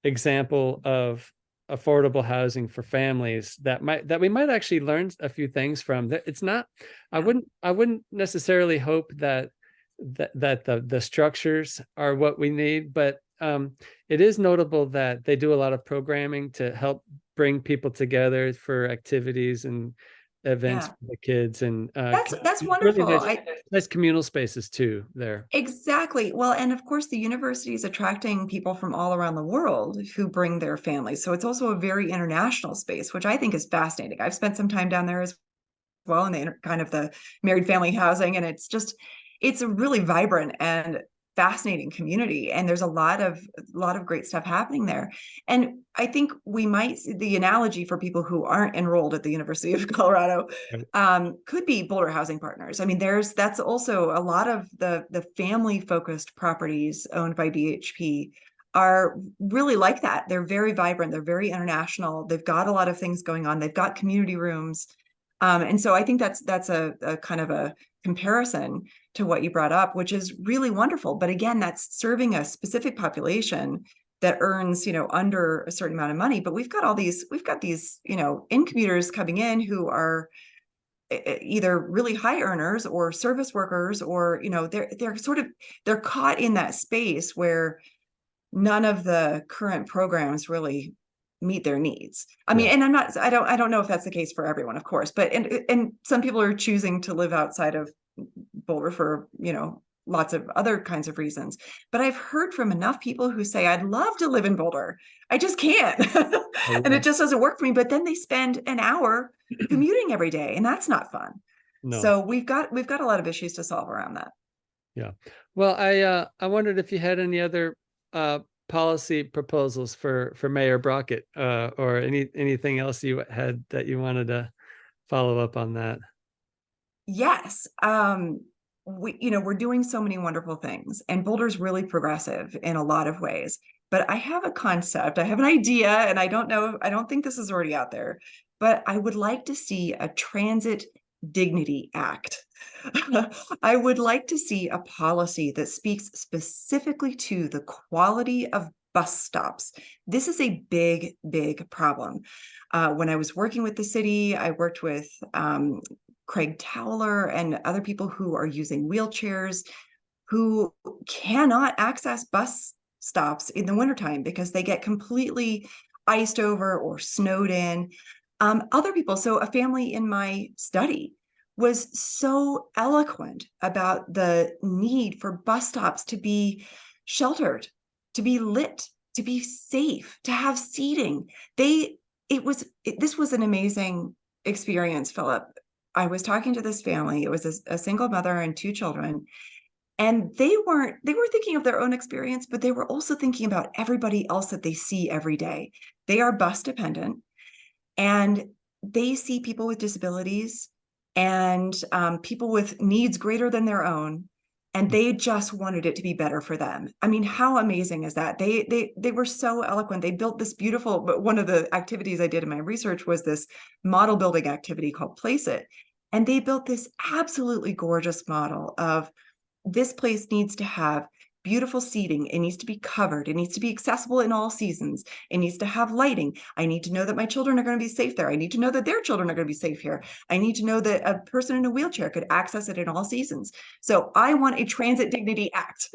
example of affordable housing for families that we might actually learn a few things from. It's not, Yeah. I wouldn't necessarily hope that the structures are what we need, but it is notable that they do a lot of programming to help bring people together for activities and events Yeah. for the kids, and That's really wonderful. nice communal spaces too there. Exactly. Well, and of course, the university is attracting people from all around the world who bring their families. So it's also a very international space, which I think is fascinating. I've spent some time down there as well in the kind of the married family housing, and it's a really vibrant and fascinating community, and there's a lot of great stuff happening there. And I think we might see the analogy for people who aren't enrolled at the University of Colorado, Right. could be Boulder Housing Partners. I mean, that's also a lot of the family focused properties owned by BHP are really like that. They're very vibrant, they're very international, they've got a lot of things going on, they've got community rooms. And so I think that's a kind of a comparison to what you brought up, which is really wonderful. But again, that's serving a specific population that earns, under a certain amount of money. But we've got these, in commuters coming in who are either really high earners or service workers, or, they're caught in that space where none of the current programs really meet their needs. I mean, Yeah. and I don't know if that's the case for everyone, of course, but and some people are choosing to live outside of Boulder for, lots of other kinds of reasons. But I've heard from enough people who say, I'd love to live in Boulder. I just can't. Oh, And yeah. it just doesn't work for me. But then they spend an hour commuting every day, and that's not fun. No. So we've got a lot of issues to solve around that. Yeah. Well, I wondered if you had any other uh policy proposals for Mayor Brockett, or anything else you had that you wanted to follow up on that. Yes. We're doing so many wonderful things, and Boulder's really progressive in a lot of ways. But I have a concept, I have an idea, and I don't know, I don't think this is already out there, but I would like to see a Transit Dignity Act. I would like to see a policy that speaks specifically to the quality of bus stops. This is a big, big problem. When I was working with the city, I worked with Craig Towler and other people who are using wheelchairs, who cannot access bus stops in the wintertime because they get completely iced over or snowed in. Other people, so a family in my study was so eloquent about the need for bus stops to be sheltered, to be lit, to be safe, to have seating. This was an amazing experience, Philip. I was talking to this family. It was a single mother and two children, and they were thinking of their own experience, but they were also thinking about everybody else that they see every day. They are bus dependent, and they see people with disabilities and people with needs greater than their own, and they just wanted it to be better for them. I mean, how amazing is that? They were so eloquent. They built this beautiful, but one of the activities I did in my research was this model building activity called Place It. And they built this absolutely gorgeous model of, this place needs to have beautiful seating. It needs to be covered. It needs to be accessible in all seasons. It needs to have lighting. I need to know that my children are going to be safe there. I need to know that their children are going to be safe here. I need to know that a person in a wheelchair could access it in all seasons. So I want a Transit Dignity Act.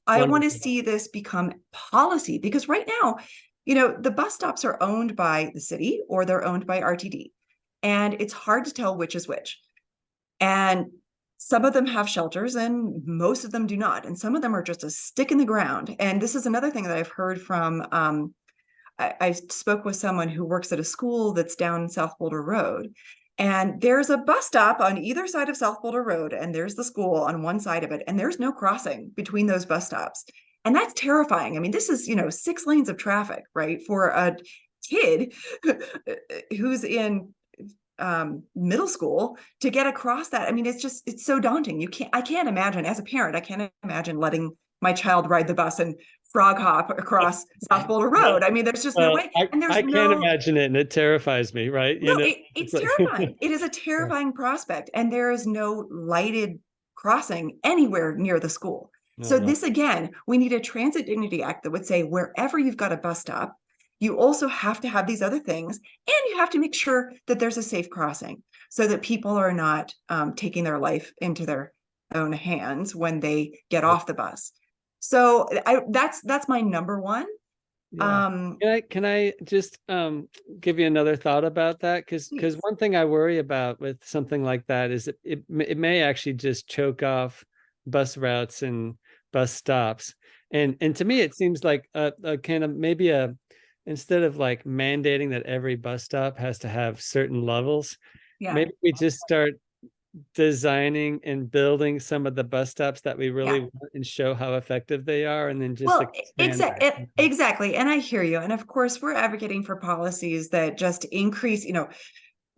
I want to Wonderful. see this become policy, because right now, the bus stops are owned by the city or they're owned by RTD. And it's hard to tell which is which. And some of them have shelters and most of them do not. And some of them are just a stick in the ground. And this is another thing that I've heard from, I spoke with someone who works at a school that's down South Boulder Road. And there's a bus stop on either side of South Boulder Road, and there's the school on one side of it. And there's no crossing between those bus stops. And that's terrifying. I mean, this is, 6 lanes of traffic, right? For a kid who's in middle school to get across that. I mean, it's so daunting. I can't imagine, as a parent, I can't imagine letting my child ride the bus and frog hop across South Boulder Road. I mean, there's just no way. And there's I can't no, imagine it, and it terrifies me, right? no, It's it's like terrifying. It is a terrifying prospect. And there is no lighted crossing anywhere near the school. no, So no. this, again, we need a Transit Dignity Act that would say, wherever you've got a bus stop, you also have to have these other things, and you have to make sure that there's a safe crossing so that people are not taking their life into their own hands when they get off the bus. So that's my number one. Yeah. Can I just give you another thought about that? Because Please. one thing I worry about with something like that is it may actually just choke off bus routes and bus stops. And to me, it seems like a kind of maybe instead of like mandating that every bus stop has to have certain levels, Yeah. maybe we just start designing and building some of the bus stops that we really Yeah. want and show how effective they are, and then just Well, expand that. exactly. And I hear you. And of course, we're advocating for policies that just increase,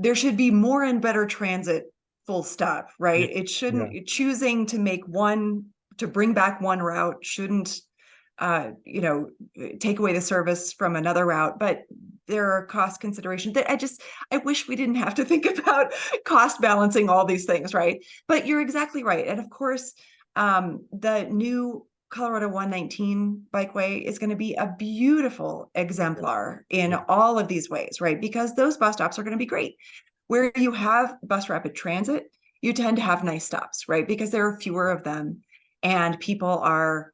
there should be more and better transit, full stop, Yeah. right? It shouldn't, choosing to bring back one route shouldn't, uh, you know, take away the service from another route. But there are cost considerations that I wish we didn't have to think about cost balancing all these things, right? But you're exactly right. And of course, the new Colorado 119 bikeway is going to be a beautiful exemplar in all of these ways, right? Because those bus stops are going to be great. Where you have bus rapid transit, you tend to have nice stops, right? Because there are fewer of them, and people are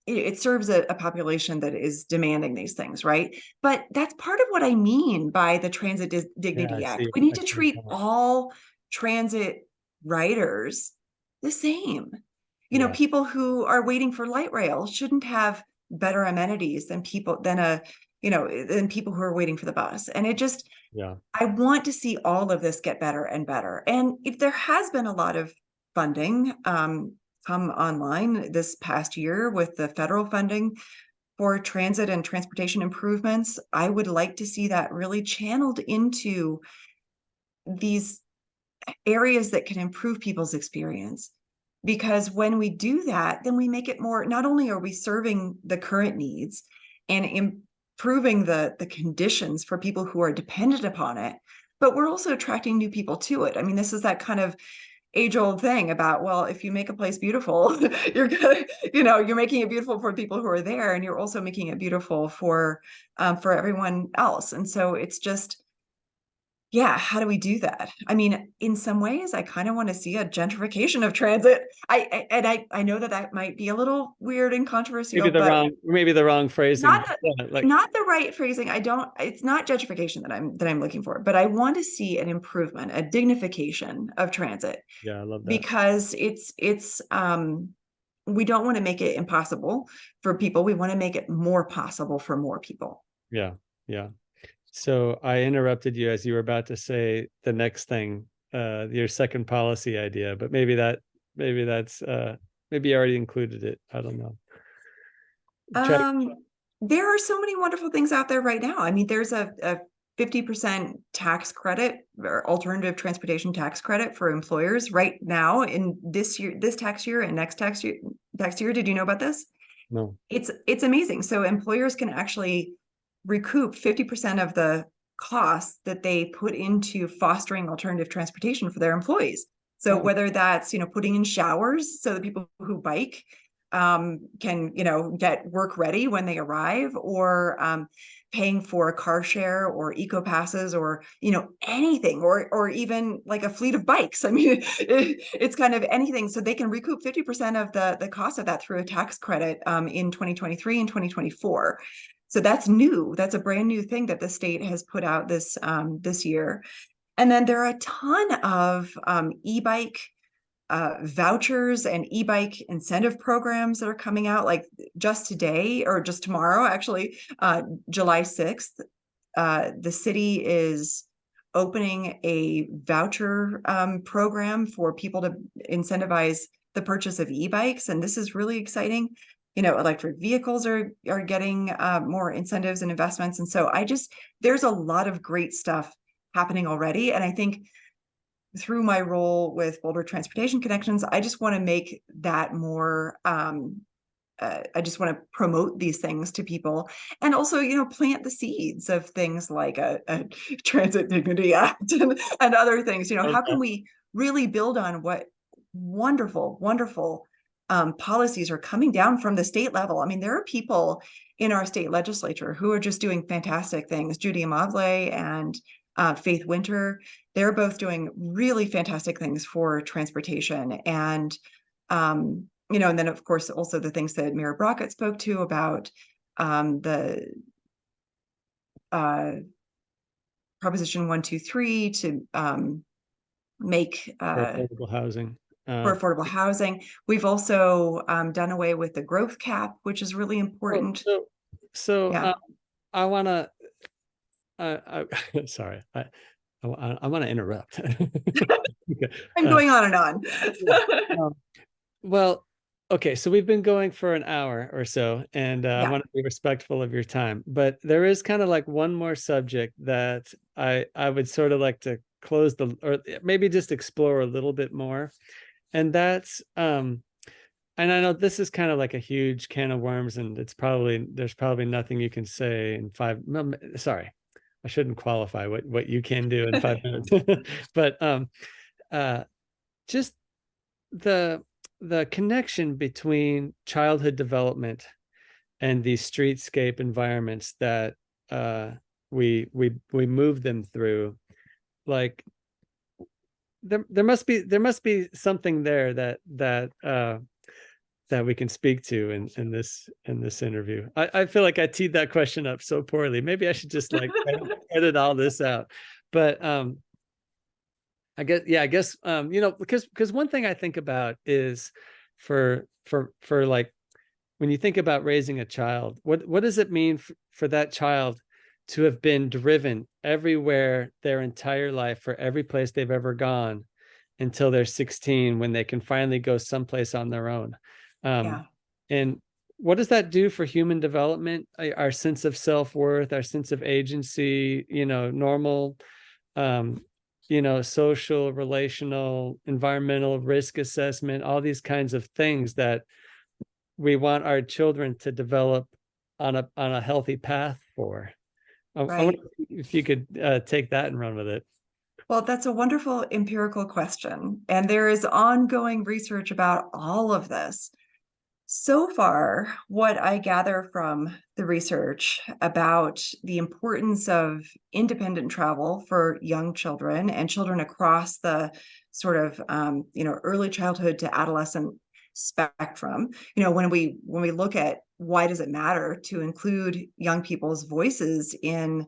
it serves a population that is demanding these things, right? But that's part of what I mean by the Transit Yeah, Dignity I Act. see. We need I to see your treat point. all transit riders the same. Yeah, People who are waiting for light rail shouldn't have better amenities than people who are waiting for the bus. And yeah, I want to see all of this get better and better. And if there has been a lot of funding come online this past year with the federal funding for transit and transportation improvements, I would like to see that really channeled into these areas that can improve people's experience. Because when we do that, then we make it more, not only are we serving the current needs and improving the conditions for people who are dependent upon it, but we're also attracting new people to it. I mean, this is that kind of age-old thing about, well, if you make a place beautiful, you're making it beautiful for people who are there, and you're also making it beautiful for everyone else. And so it's just, yeah, how do we do that? I mean, in some ways, I kind of want to see a gentrification of transit. I know that might be a little weird and controversial, but maybe the wrong phrasing. not the Yeah, like, not the right phrasing. It's not gentrification that I'm looking for, but I want to see an improvement, a dignification of transit, yeah, I love that. because it's we don't want to make it impossible for people. We want to make it more possible for more people. Yeah, yeah. So I interrupted you as you were about to say the next thing, your second policy idea, but maybe you already included it. I don't know. Try. Um, there are so many wonderful things out there right now. I mean, there's a 50% tax credit or alternative transportation tax credit for employers right now in this tax year and next tax year. Did you know about this? No. It's amazing. So employers can actually recoup 50% of the costs that they put into fostering alternative transportation for their employees. So Oh, whether that's, putting in showers so that people who bike can, get work ready when they arrive, or paying for a car share or eco passes, or, anything, or even like a fleet of bikes. I mean, it's kind of anything. So they can recoup 50% of the cost of that through a tax credit in 2023 and 2024. So that's new. That's a brand new thing that the state has put out this year. And then there are a ton of e-bike vouchers and e-bike incentive programs that are coming out, like just today or just tomorrow, actually, July 6th. The city is opening a voucher program for people to incentivize the purchase of e-bikes. And this is really exciting. Electric vehicles are getting more incentives and investments. And so there's a lot of great stuff happening already. And I think through my role with Boulder Transportation Connections, I just want to make that more. I just want to promote these things to people, and also, plant the seeds of things like a Transit Dignity Act and other things. How okay. can we really build on what wonderful, wonderful policies are coming down from the state level? I mean, there are people in our state legislature who are just doing fantastic things. Judy Amavle and Faith Winter, they're both doing really fantastic things for transportation. And, and then of course, also the things that Mayor Brockett spoke to about the Proposition 123 to make For affordable housing. for affordable housing. We've also done away with the growth cap, which is really Oh, important. so Yeah. I want to. Sorry, I want to interrupt. Okay. I'm going on and on. Um, well, okay, so we've been going for an hour or so, and I Yeah. want to be respectful of your time, but there is kind of like one more subject that I would sort of like to close or maybe just explore a little bit more, and that's and I know this is kind of like a huge can of worms, and there's probably nothing you can say in sorry, I shouldn't qualify what you can do in 5 minutes, but just the connection between childhood development and these streetscape environments that we move them through. Like there must be something there that that we can speak to in this interview? I feel like I teed that question up so poorly. Maybe I should just like edit all this out. But I guess because one thing I think about is for like when you think about raising a child, what does it mean for that child to have been driven everywhere their entire life, for every place they've ever gone, until they're 16, when they can finally go someplace on their own? Yeah. And what does that do for human development, our sense of self-worth, our sense of agency, normal, social, relational, environmental risk assessment, all these kinds of things that we want our children to develop on a healthy path for. I wonder Right. if you could take that and run with it. Well, that's a wonderful empirical question. And there is ongoing research about all of this. So far, what I gather from the research about the importance of independent travel for young children and children across the sort of early childhood to adolescent spectrum, when we look at why does it matter to include young people's voices in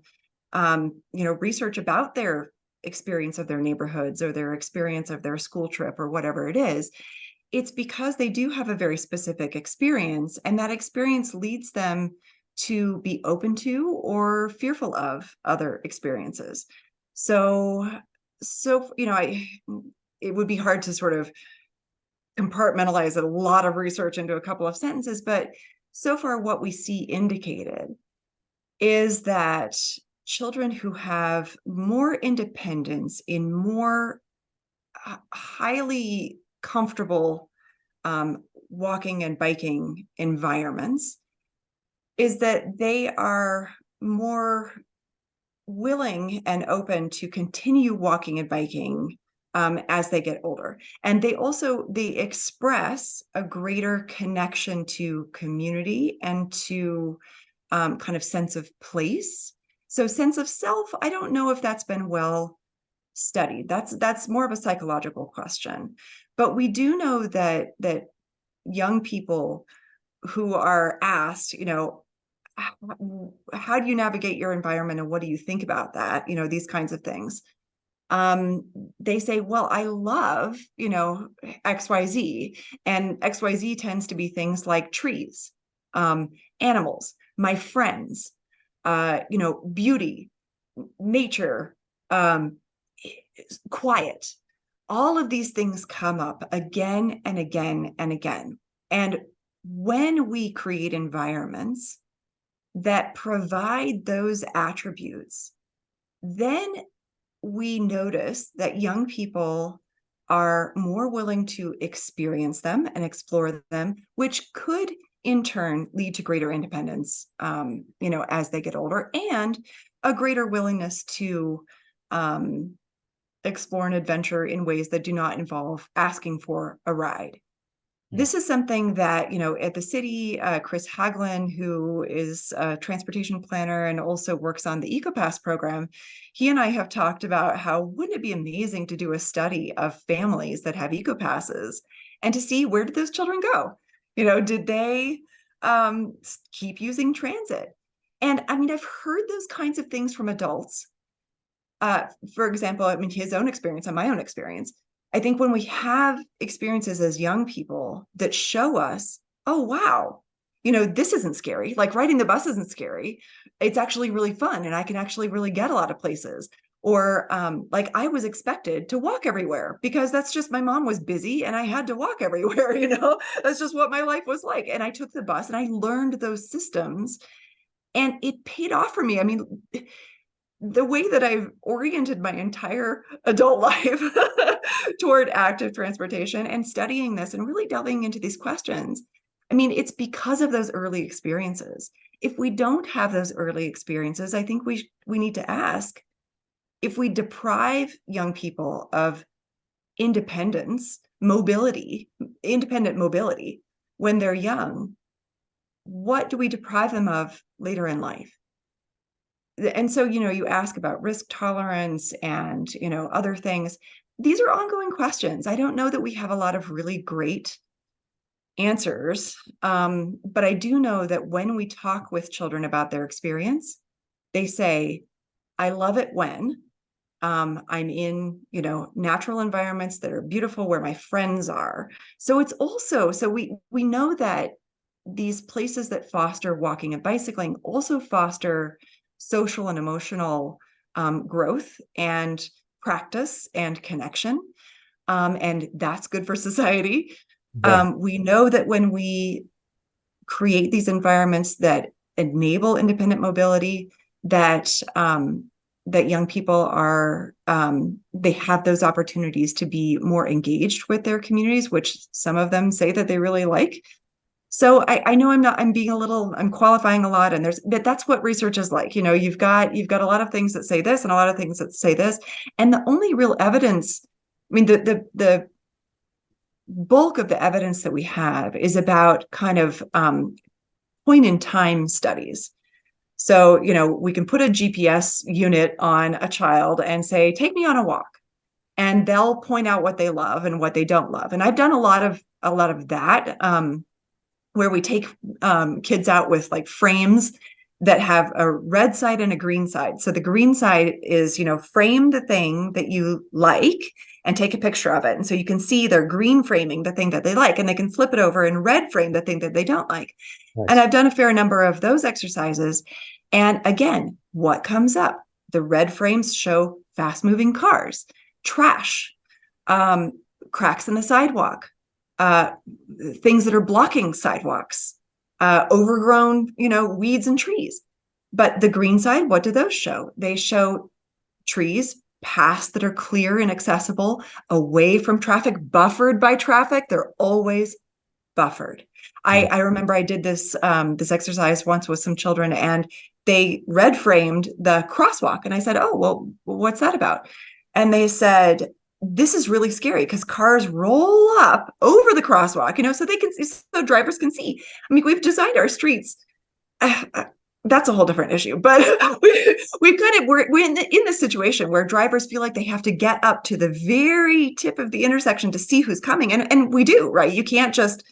research about their experience of their neighborhoods or their experience of their school trip or whatever it is, it's because they do have a very specific experience, and that experience leads them to be open to or fearful of other experiences. So, it would be hard to sort of compartmentalize a lot of research into a couple of sentences, but so far what we see indicated is that children who have more independence in more highly comfortable walking and biking environments is that they are more willing and open to continue walking and biking as they get older. And they express a greater connection to community and to kind of sense of place. So sense of self, I don't know if that's been well studied. That's more of a psychological question. But we do know that young people who are asked, how do you navigate your environment and what do you think about that? These kinds of things. They say, well, I love, XYZ, and XYZ tends to be things like trees, animals, my friends, beauty, nature, quiet. All of these things come up again and again and again. And when we create environments that provide those attributes, then we notice that young people are more willing to experience them and explore them, which could in turn lead to greater independence, as they get older, and a greater willingness to explore an adventure in ways that do not involve asking for a ride. This is something that, at the city, Chris Haglin, who is a transportation planner and also works on the EcoPass program, he and I have talked about how wouldn't it be amazing to do a study of families that have EcoPasses and to see where did those children go? Did they keep using transit? And I mean, I've heard those kinds of things from adults. For example, his own experience and my own experience. I think when we have experiences as young people that show us, oh, wow, this isn't scary. Like riding the bus isn't scary. It's actually really fun. And I can actually really get a lot of places. Or like I was expected to walk everywhere because that's just, my mom was busy and I had to walk everywhere. That's just what my life was like. And I took the bus and I learned those systems and it paid off for me. I mean, the way that I've oriented my entire adult life toward active transportation and studying this and really delving into these questions, I mean, it's because of those early experiences. If we don't have those early experiences, I think we need to ask, if we deprive young people of independent mobility when they're young, what do we deprive them of later in life? And so, you ask about risk tolerance and, other things. These are ongoing questions. I don't know that we have a lot of really great answers. But I do know that when we talk with children about their experience, they say, I love it when I'm in, natural environments that are beautiful where my friends are. So it's also, so we know that these places that foster walking and bicycling also foster social and emotional growth and practice and connection. And that's good for society. Yeah. We know that when we create these environments that enable independent mobility, that that young people are they have those opportunities to be more engaged with their communities, which some of them say that they really like. So I know I'm qualifying a lot, and that's what research is like. You've got a lot of things that say this and a lot of things that say this, and the only real evidence, I mean, the bulk of the evidence that we have is about kind of point in time studies. So, we can put a GPS unit on a child and say, take me on a walk. And they'll point out what they love and what they don't love. And I've done a lot of that, where we take kids out with like frames that have a red side and a green side. So the green side is, frame the thing that you like and take a picture of it. And so you can see they're green framing the thing that they like, and they can flip it over and red frame the thing that they don't like. Nice. And I've done a fair number of those exercises. And again, what comes up? The red frames show fast moving cars, trash, cracks in the sidewalk, things that are blocking sidewalks, overgrown, weeds and trees. But the green side, what do those show? They show trees, paths that are clear and accessible, away from traffic, buffered by traffic. They're always buffered. I remember I did this exercise once with some children, and they red framed the crosswalk. And I said, oh, well, what's that about? And they said, this is really scary because cars roll up over the crosswalk, so drivers can see. I mean, we've designed our streets. That's a whole different issue, but we're in this situation where drivers feel like they have to get up to the very tip of the intersection to see who's coming. And we do, right? You can't just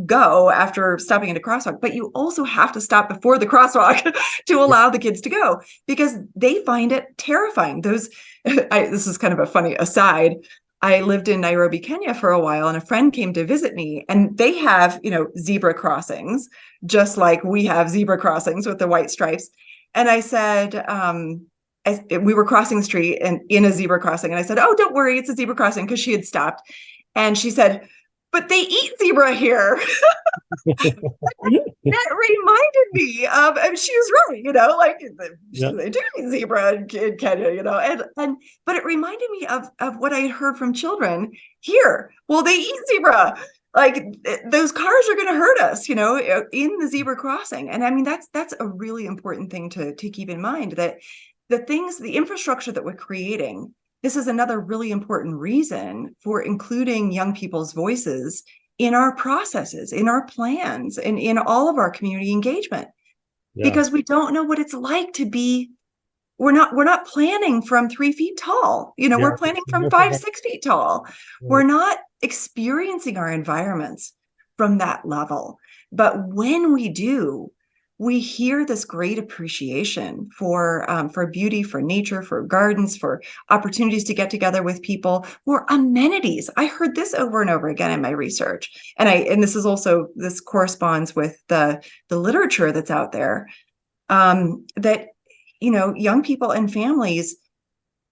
go after stopping at a crosswalk, but you also have to stop before the crosswalk to allow the kids to go, because they find it terrifying. This is kind of a funny aside. I lived in Nairobi, Kenya for a while, and a friend came to visit me, and they have, zebra crossings, just like we have zebra crossings with the white stripes. And I said, we were crossing the street and in a zebra crossing. And I said, oh, don't worry, it's a zebra crossing, because she had stopped. And she said, but they eat zebra here. That reminded me of, and she was right, they do eat zebra in Kenya, but it reminded me of what I had heard from children here. Well, they eat zebra. Like, those cars are going to hurt us, in the zebra crossing. And I mean, that's a really important thing to keep in mind, that the infrastructure that we're creating, this is another really important reason for including young people's voices in our processes, in our plans, and in all of our community engagement. Yeah. Because we don't know what it's like to be, we're not planning from 3 feet tall, we're planning from 5-6 feet tall. Yeah. We're not experiencing our environments from that level. But when we do, we hear this great appreciation for beauty, for nature, for gardens, for opportunities to get together with people, for amenities. I heard this over and over again in my research, and this corresponds with the literature that's out there, that young people and families,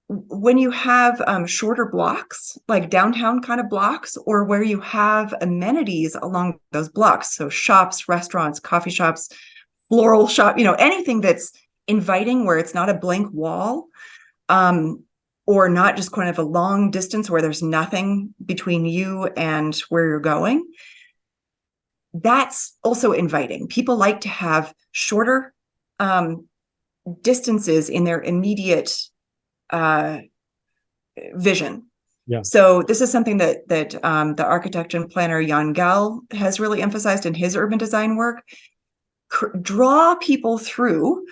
when you have shorter blocks, like downtown kind of blocks, or where you have amenities along those blocks, so shops, restaurants, coffee shops, floral shop, anything that's inviting, where it's not a blank wall, or not just kind of a long distance where there's nothing between you and where you're going. That's also inviting. People like to have shorter distances in their immediate vision. Yeah. So this is something that the architect and planner Jan Gell has really emphasized in his urban design work. draw people through,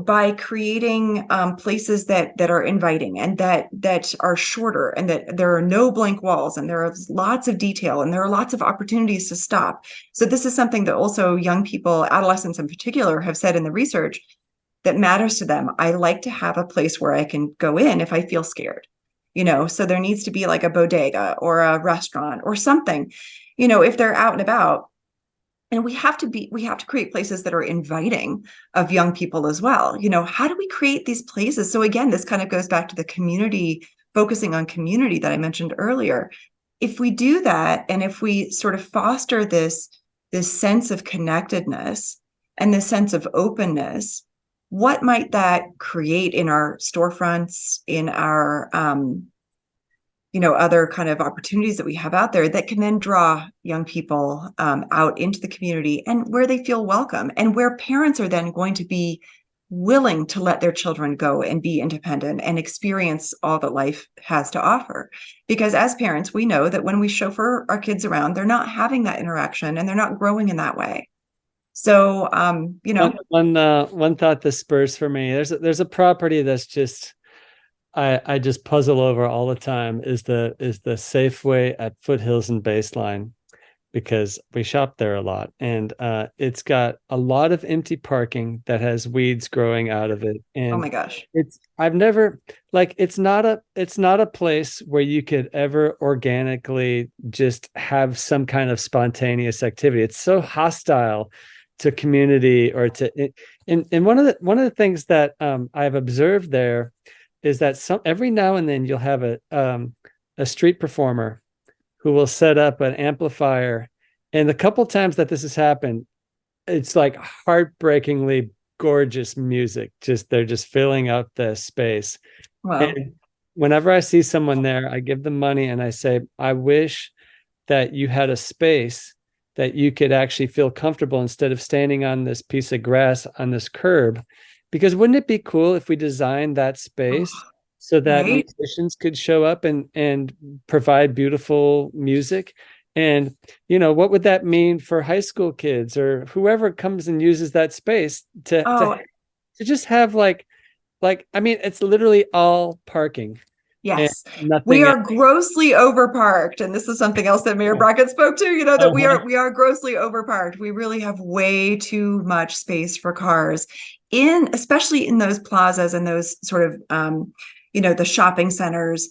by creating places that are inviting and that are shorter, and that there are no blank walls, and there is lots of detail, and there are lots of opportunities to stop. So this is something that also young people, adolescents in particular, have said in the research that matters to them. I like to have a place where I can go in if I feel scared. So there needs to be like a bodega or a restaurant or something, if they're out and about. And we have to create places that are inviting of young people as well. How do we create these places? So again, this kind of goes back to the community, focusing on community that I mentioned earlier. If we do that, and if we sort of foster this sense of connectedness and this sense of openness, what might that create in our storefronts, in our other kind of opportunities that we have out there that can then draw young people out into the community, and where they feel welcome, and where parents are then going to be willing to let their children go and be independent and experience all that life has to offer. Because as parents, we know that when we chauffeur our kids around, they're not having that interaction, and they're not growing in that way. So, one thought that spurs for me, there's a property that's just, I just puzzle over all the time, is the Safeway at Foothills and Baseline, because we shop there a lot, and it's got a lot of empty parking that has weeds growing out of it. And oh my gosh, I've never, like, it's not a place where you could ever organically just have some kind of spontaneous activity. It's so hostile to community, or to, and one of the things that I've observed there is that every now and then you'll have a street performer who will set up an amplifier, and the couple times that this has happened, it's like heartbreakingly gorgeous music. They're just filling up the space. wow. And whenever I see someone there, I give them money and I say, I wish that you had a space that you could actually feel comfortable instead of standing on this piece of grass on this curb. Because wouldn't it be cool if we designed that space so that right? musicians could show up and provide beautiful music? And, what would that mean for high school kids or whoever comes and uses that space to just have like, I mean, it's literally all parking. Yes, Nothing we are else. grossly overparked, and this is something else that Mayor Brockett spoke to. That we are grossly overparked. We really have way too much space for cars, especially in those plazas and those sort of the shopping centers.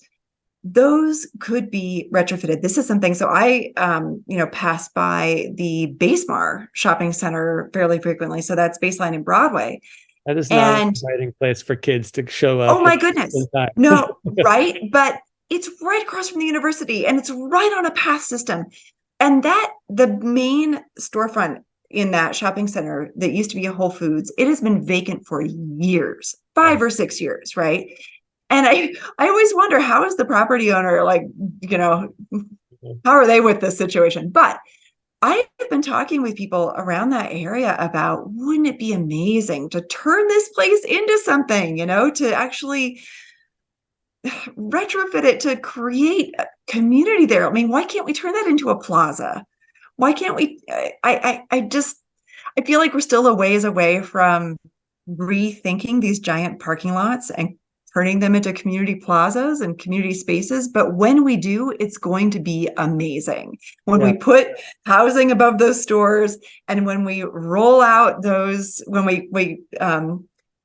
Those could be retrofitted. This is something. So I pass by the Basemar shopping center fairly frequently. So that's Baseline and Broadway. That is not an And exciting place for kids to show up. oh my goodness. No, right? But it's right across from the university, and it's right on a path system. And the main storefront in that shopping center that used to be a Whole Foods, it has been vacant for years, 5 or 6 years, right? And I always wonder, how is the property owner, like, how are they with this situation? But I have been talking with people around that area about, wouldn't it be amazing to turn this place into something, to actually retrofit it, to create a community there. I mean, why can't we turn that into a plaza? Why can't we? I feel like we're still a ways away from rethinking these giant parking lots and turning them into community plazas and community spaces. But when we do, it's going to be amazing. When we put housing above those stores, and when we roll out when we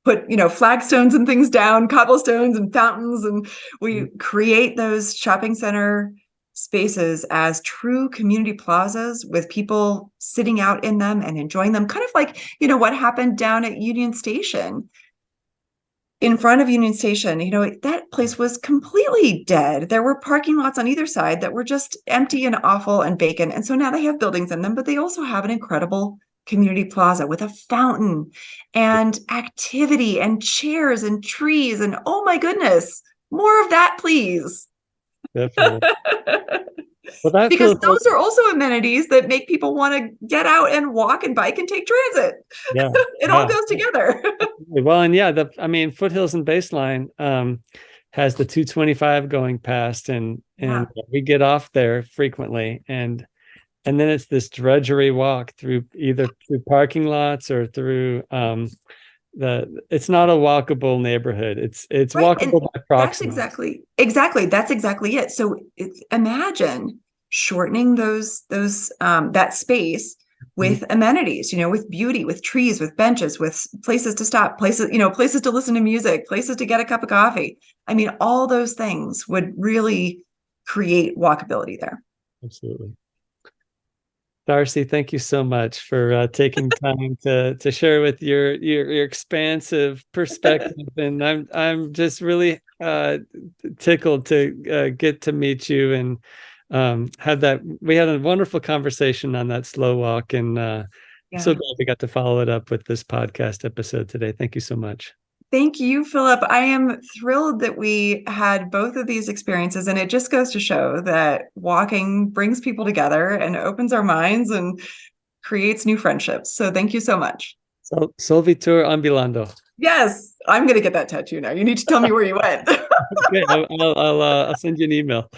put, flagstones and things down, cobblestones and fountains, and we create those shopping center spaces as true community plazas with people sitting out in them and enjoying them. Kind of like, what happened down at Union Station. In front of Union Station, that place was completely dead. There were parking lots on either side that were just empty and awful and vacant. And so now they have buildings in them, but they also have an incredible community plaza with a fountain and activity and chairs and trees. And oh my goodness, more of that, please. Definitely. Well, because those are also amenities that make people want to get out and walk and bike and take transit. Yeah, it all goes together. Well, and Foothills and Baseline has the 225 going past, and we get off there frequently, and and then it's this drudgery walk through parking lots or through it's not a walkable neighborhood. It's Right. And walkable by that's proxy. exactly that's exactly it. So imagine shortening that space with amenities, with beauty, with trees, with benches, with places to stop, places to listen to music, places to get a cup of coffee. I mean, all those things would really create walkability there. Absolutely. Darcy, thank you so much for taking time to share with your expansive perspective, and I'm just really tickled to get to meet you and have that. We had a wonderful conversation on that slow walk, and I'm so glad we got to follow it up with this podcast episode today. Thank you so much. Thank you, Philip. I am thrilled that we had both of these experiences, and it just goes to show that walking brings people together and opens our minds and creates new friendships. So thank you so much. So, Solvitur ambulando. Yes, I'm going to get that tattoo now. You need to tell me where you went. Okay, I'll send you an email.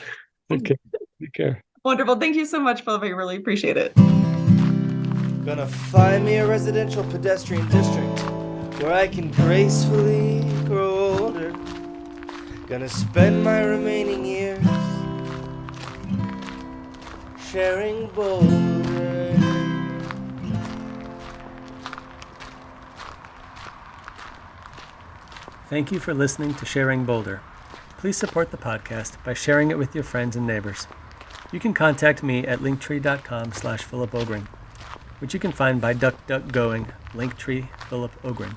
Okay, take care. Wonderful. Thank you so much, Philip. I really appreciate it. Gonna find me a residential pedestrian district where I can gracefully grow older. Gonna spend my remaining years sharing Boulder. Thank you for listening to Sharing Boulder. Please support the podcast by sharing it with your friends and neighbors. You can contact me at linktree.com/Philip Ogring, which you can find by DuckDuckGoing Linktree Philip Ogring,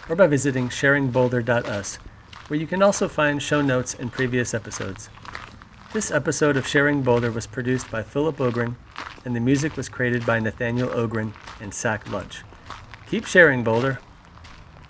or by visiting sharingboulder.us, where you can also find show notes and previous episodes. This episode of Sharing Boulder was produced by Philip Ogring, and the music was created by Nathaniel Ogring and Sack Lunch. Keep sharing, Boulder.